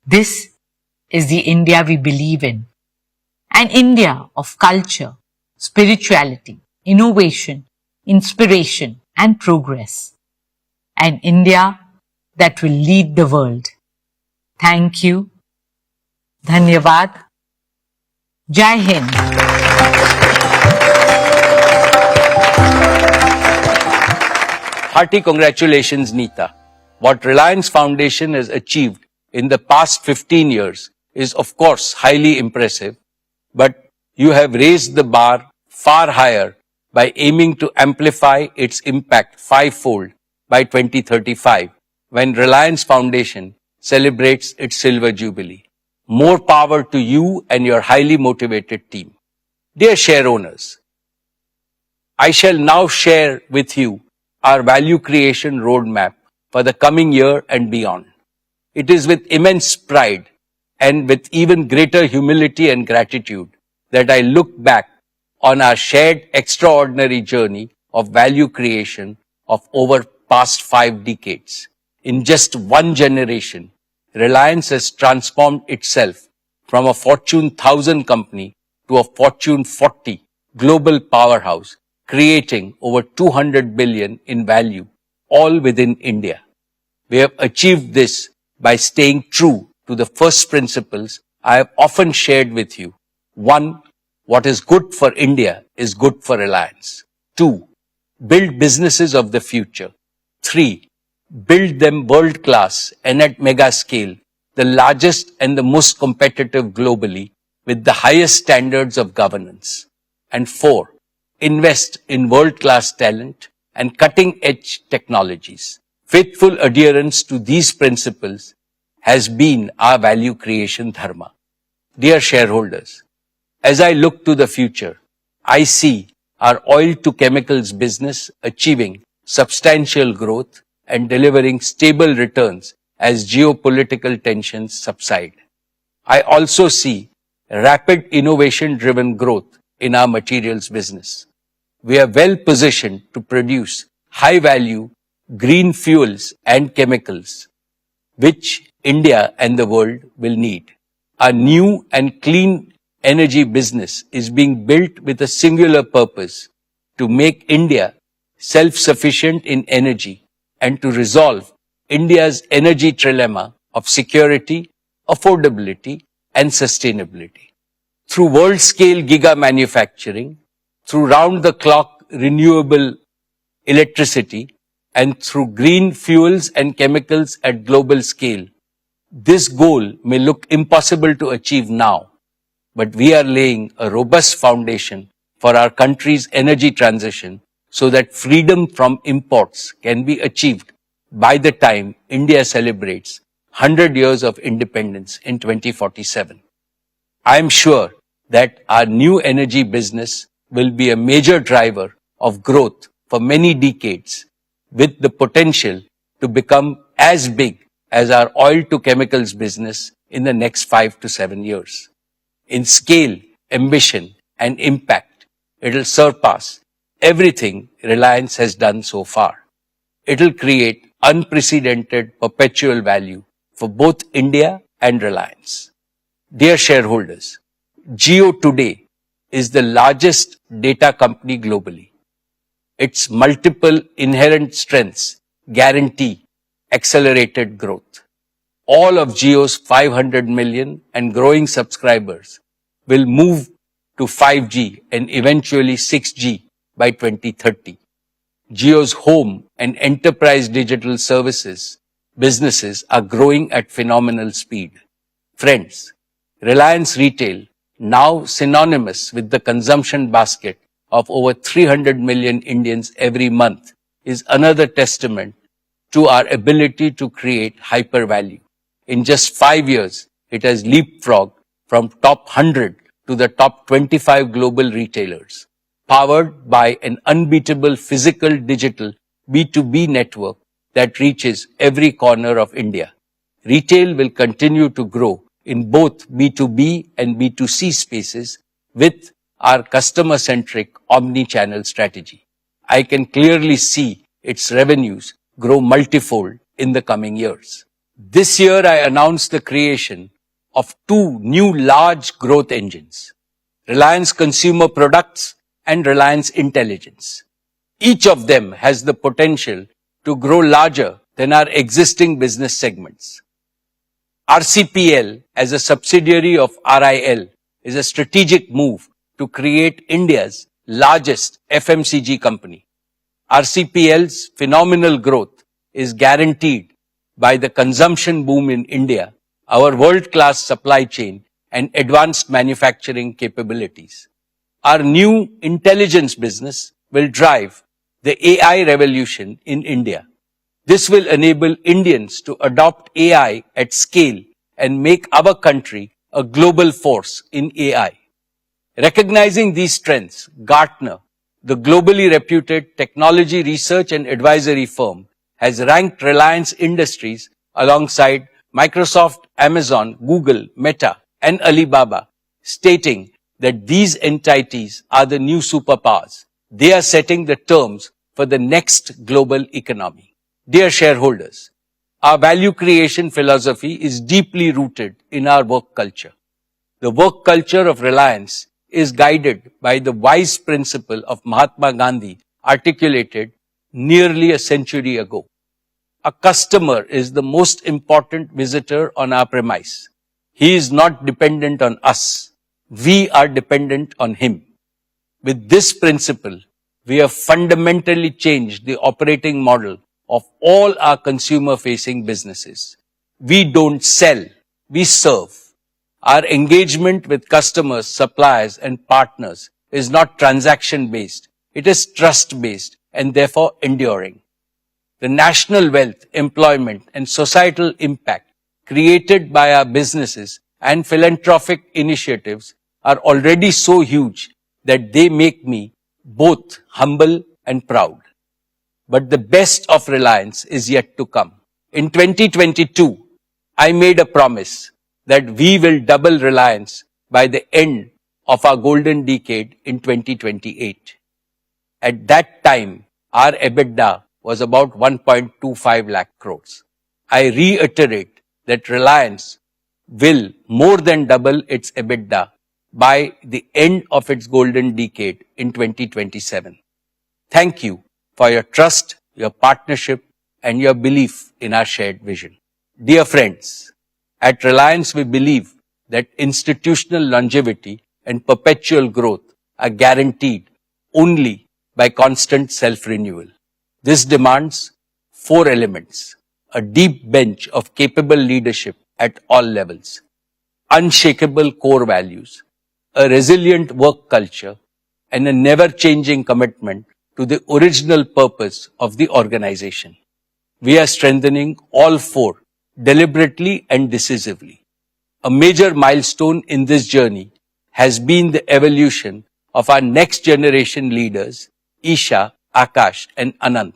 S18: This is the India we believe in, an India of culture, spirituality, innovation, inspiration, and progress. An India that will lead the world. Thank you. Dhanyavad. Jai Hind.
S1: Hearty congratulations, Neeta. What Reliance Foundation has achieved in the past 15 years is of course highly impressive, but you have raised the bar far higher by aiming to amplify its impact fivefold by 2035, when Reliance Foundation celebrates its Silver Jubilee. More power to you and your highly motivated team. Dear share owners, I shall now share with you our value creation roadmap for the coming year and beyond. It is with immense pride and with even greater humility and gratitude that I look back on our shared extraordinary journey of value creation of over past 5 decades. In just one generation, Reliance has transformed itself from a Fortune 1000 company to a Fortune 40 global powerhouse, creating over 200 billion in value, all within India. We have achieved this by staying true to the first principles I have often shared with you. 1. What is good for India is good for Reliance. 2. Build businesses of the future. 3. Build them world-class and at mega scale, the largest and the most competitive globally with the highest standards of governance. And 4. Invest in world-class talent and cutting-edge technologies. Faithful adherence to these principles has been our value creation dharma. Dear shareholders, as I look to the future, I see our oil to chemicals business achieving substantial growth and delivering stable returns as geopolitical tensions subside. I also see rapid innovation-driven growth in our materials business. We are well positioned to produce high-value green fuels and chemicals, which India and the world will need. Our new and clean energy business is being built with a singular purpose: to make India self-sufficient in energy and to resolve India's energy trilemma of security, affordability, and sustainability. Through world-scale giga manufacturing, through round-the-clock renewable electricity, and through green fuels and chemicals at global scale, this goal may look impossible to achieve now, but we are laying a robust foundation for our country's energy transition so that freedom from imports can be achieved by the time India celebrates 100 years of independence in 2047. I am sure that our new energy business will be a major driver of growth for many decades, with the potential to become as big as our oil to chemicals business in the next 5 to 7 years. In scale, ambition, and impact, it will surpass everything Reliance has done so far. It will create unprecedented perpetual value for both India and Reliance. Dear shareholders, Jio today is the largest data company globally. Its multiple inherent strengths guarantee accelerated growth. All of Jio's 500 million and growing subscribers will move to 5G and eventually 6G by 2030. Jio's home and enterprise digital services businesses are growing at phenomenal speed. Friends, Reliance Retail, now synonymous with the consumption basket of over 300 million Indians every month, is another testament to our ability to create hyper value. In just 5 years, it has leapfrogged from top 100 to the top 25 global retailers, powered by an unbeatable physical digital B2B network that reaches every corner of India. Retail will continue to grow in both B2B and B2C spaces with our customer-centric omni-channel strategy. I can clearly see its revenues grow multifold in the coming years. This year, I announced the creation of 2 new large growth engines, Reliance Consumer Products and Reliance Intelligence. Each of them has the potential to grow larger than our existing business segments. RCPL, as a subsidiary of RIL, is a strategic move to create India's largest FMCG company. RCPL's phenomenal growth is guaranteed by the consumption boom in India, our world-class supply chain, and advanced manufacturing capabilities. Our new intelligence business will drive the AI revolution in India. This will enable Indians to adopt AI at scale and make our country a global force in AI. Recognizing these strengths, Gartner, the globally reputed technology research and advisory firm, has ranked Reliance Industries alongside Microsoft, Amazon, Google, Meta, and Alibaba, stating that these entities are the new superpowers. They are setting the terms for the next global economy. Dear shareholders, our value creation philosophy is deeply rooted in our work culture. The work culture of Reliance is guided by the wise principle of Mahatma Gandhi articulated nearly a century ago. A customer is the most important visitor on our premise. He is not dependent on us. We are dependent on him. With this principle, we have fundamentally changed the operating model of all our consumer-facing businesses. We don't sell, we serve. Our engagement with customers, suppliers, and partners is not transaction-based. It is trust-based and therefore enduring. The national wealth, employment, and societal impact created by our businesses and philanthropic initiatives are already so huge that they make me both humble and proud. But the best of Reliance is yet to come. In 2022, I made a promise that we will double Reliance by the end of our golden decade in 2028. At that time, our EBITDA was about 1.25 lakh crores. I reiterate that Reliance will more than double its EBITDA by the end of its golden decade in 2027. Thank you for your trust, your partnership, and your belief in our shared vision. Dear friends, at Reliance we believe that institutional longevity and perpetual growth are guaranteed only by constant self-renewal. This demands 4 elements: a deep bench of capable leadership at all levels, unshakable core values, a resilient work culture, and a never-changing commitment to the original purpose of the organization. We are strengthening all four deliberately and decisively. A major milestone in this journey has been the evolution of our next generation leaders, Isha, Akash and Anant,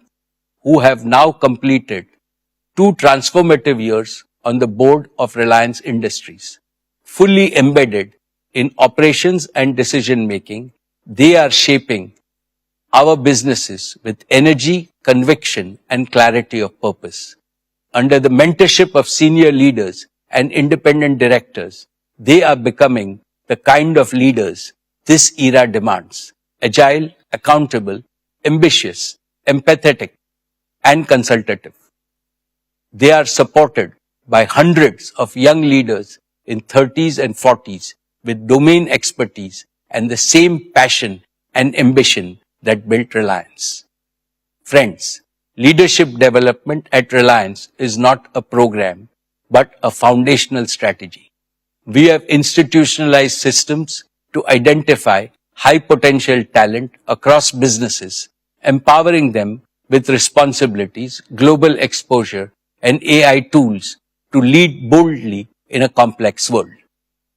S1: who have now completed 2 transformative years on the board of Reliance Industries. Fully embedded in operations and decision making, they are shaping our businesses with energy, conviction and clarity of purpose. Under the mentorship of senior leaders and independent directors, they are becoming the kind of leaders this era demands: agile, accountable, ambitious, empathetic, and consultative. They are supported by hundreds of young leaders in 30s and 40s with domain expertise and the same passion and ambition that built Reliance. Friends, leadership development at Reliance is not a program, but a foundational strategy. We have institutionalized systems to identify high potential talent across businesses, empowering them with responsibilities, global exposure, and AI tools to lead boldly in a complex world.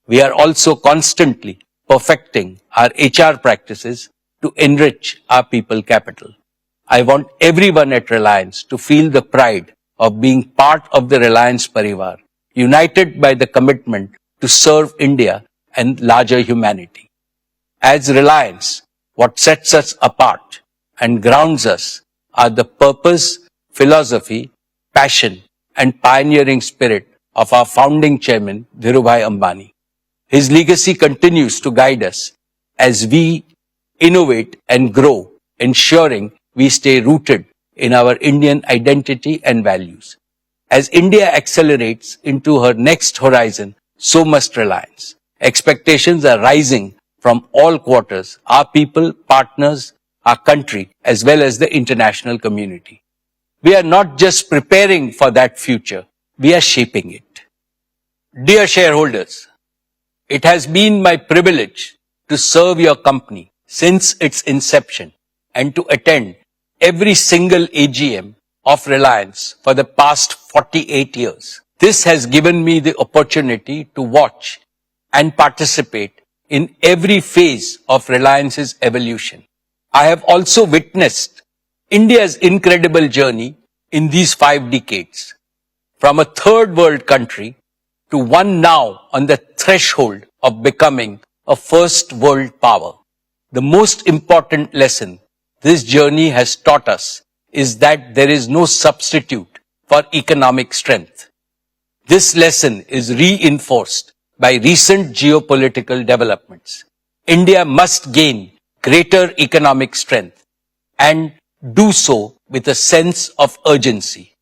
S1: We are also constantly perfecting our HR practices to enrich our people capital. I want everyone at Reliance to feel the pride of being part of the Reliance Parivar, united by the commitment to serve India and larger humanity. As Reliance, what sets us apart and grounds us are the purpose, philosophy, passion, and pioneering spirit of our founding chairman, Dhirubhai Ambani. His legacy continues to guide us as we innovate and grow, ensuring we stay rooted in our Indian identity and values. As India accelerates into her next horizon, so must Reliance. Expectations are rising from all quarters, our people, partners, our country, as well as the international community. We are not just preparing for that future, we are shaping it. Dear shareholders, it has been my privilege to serve your company since its inception and to attend every single AGM of Reliance for the past 48 years. This has given me the opportunity to watch and participate in every phase of Reliance's evolution. I have also witnessed India's incredible journey in these 5 decades, from a third world country to one now on the threshold of becoming a first world power. The most important lesson this journey has taught us is that there is no substitute for economic strength. This lesson is reinforced by recent geopolitical developments. India must gain greater economic strength and do so with a sense of urgency.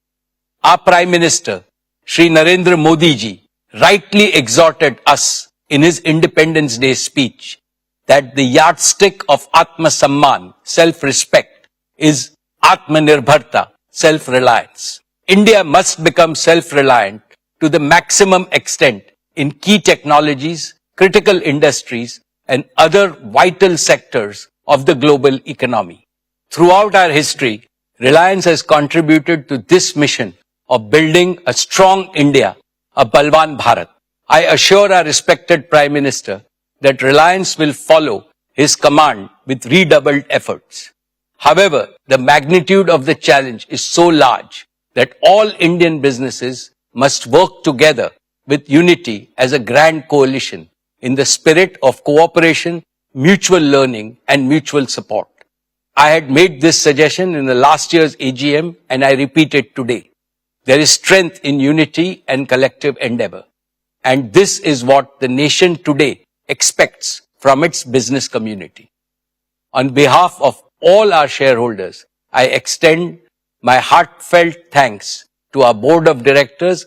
S1: Our Prime Minister, Shri Narendra Modi ji, rightly exhorted us in his Independence Day speech that the yardstick of Atma Samman, self-respect, is Atma Nirbharta, self-reliance. India must become self-reliant to the maximum extent in key technologies, critical industries, and other vital sectors of the global economy. Throughout our history, Reliance has contributed to this mission of building a strong India, a Balwan Bharat. I assure our respected Prime Minister that Reliance will follow his command with redoubled efforts. However, the magnitude of the challenge is so large that all Indian businesses must work together with unity as a grand coalition in the spirit of cooperation, mutual learning, and mutual support. I had made this suggestion in the last year's AGM and I repeat it today. There is strength in unity and collective endeavor. And this is what the nation today expects from its business community. On behalf of all our shareholders, I extend my heartfelt thanks to our board of directors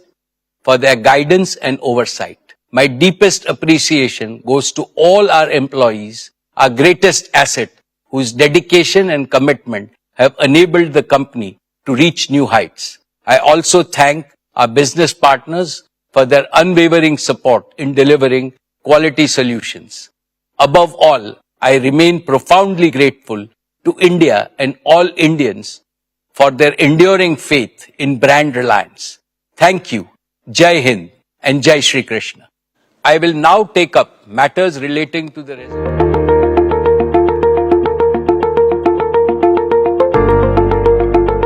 S1: for their guidance and oversight. My deepest appreciation goes to all our employees, our greatest asset, whose dedication and commitment have enabled the company to reach new heights. I also thank our business partners for their unwavering support in delivering quality solutions. Above all, I remain profoundly grateful to India and all Indians for their enduring faith in brand Reliance. Thank you, Jai Hind and Jai Shri Krishna. I will now take up matters relating to the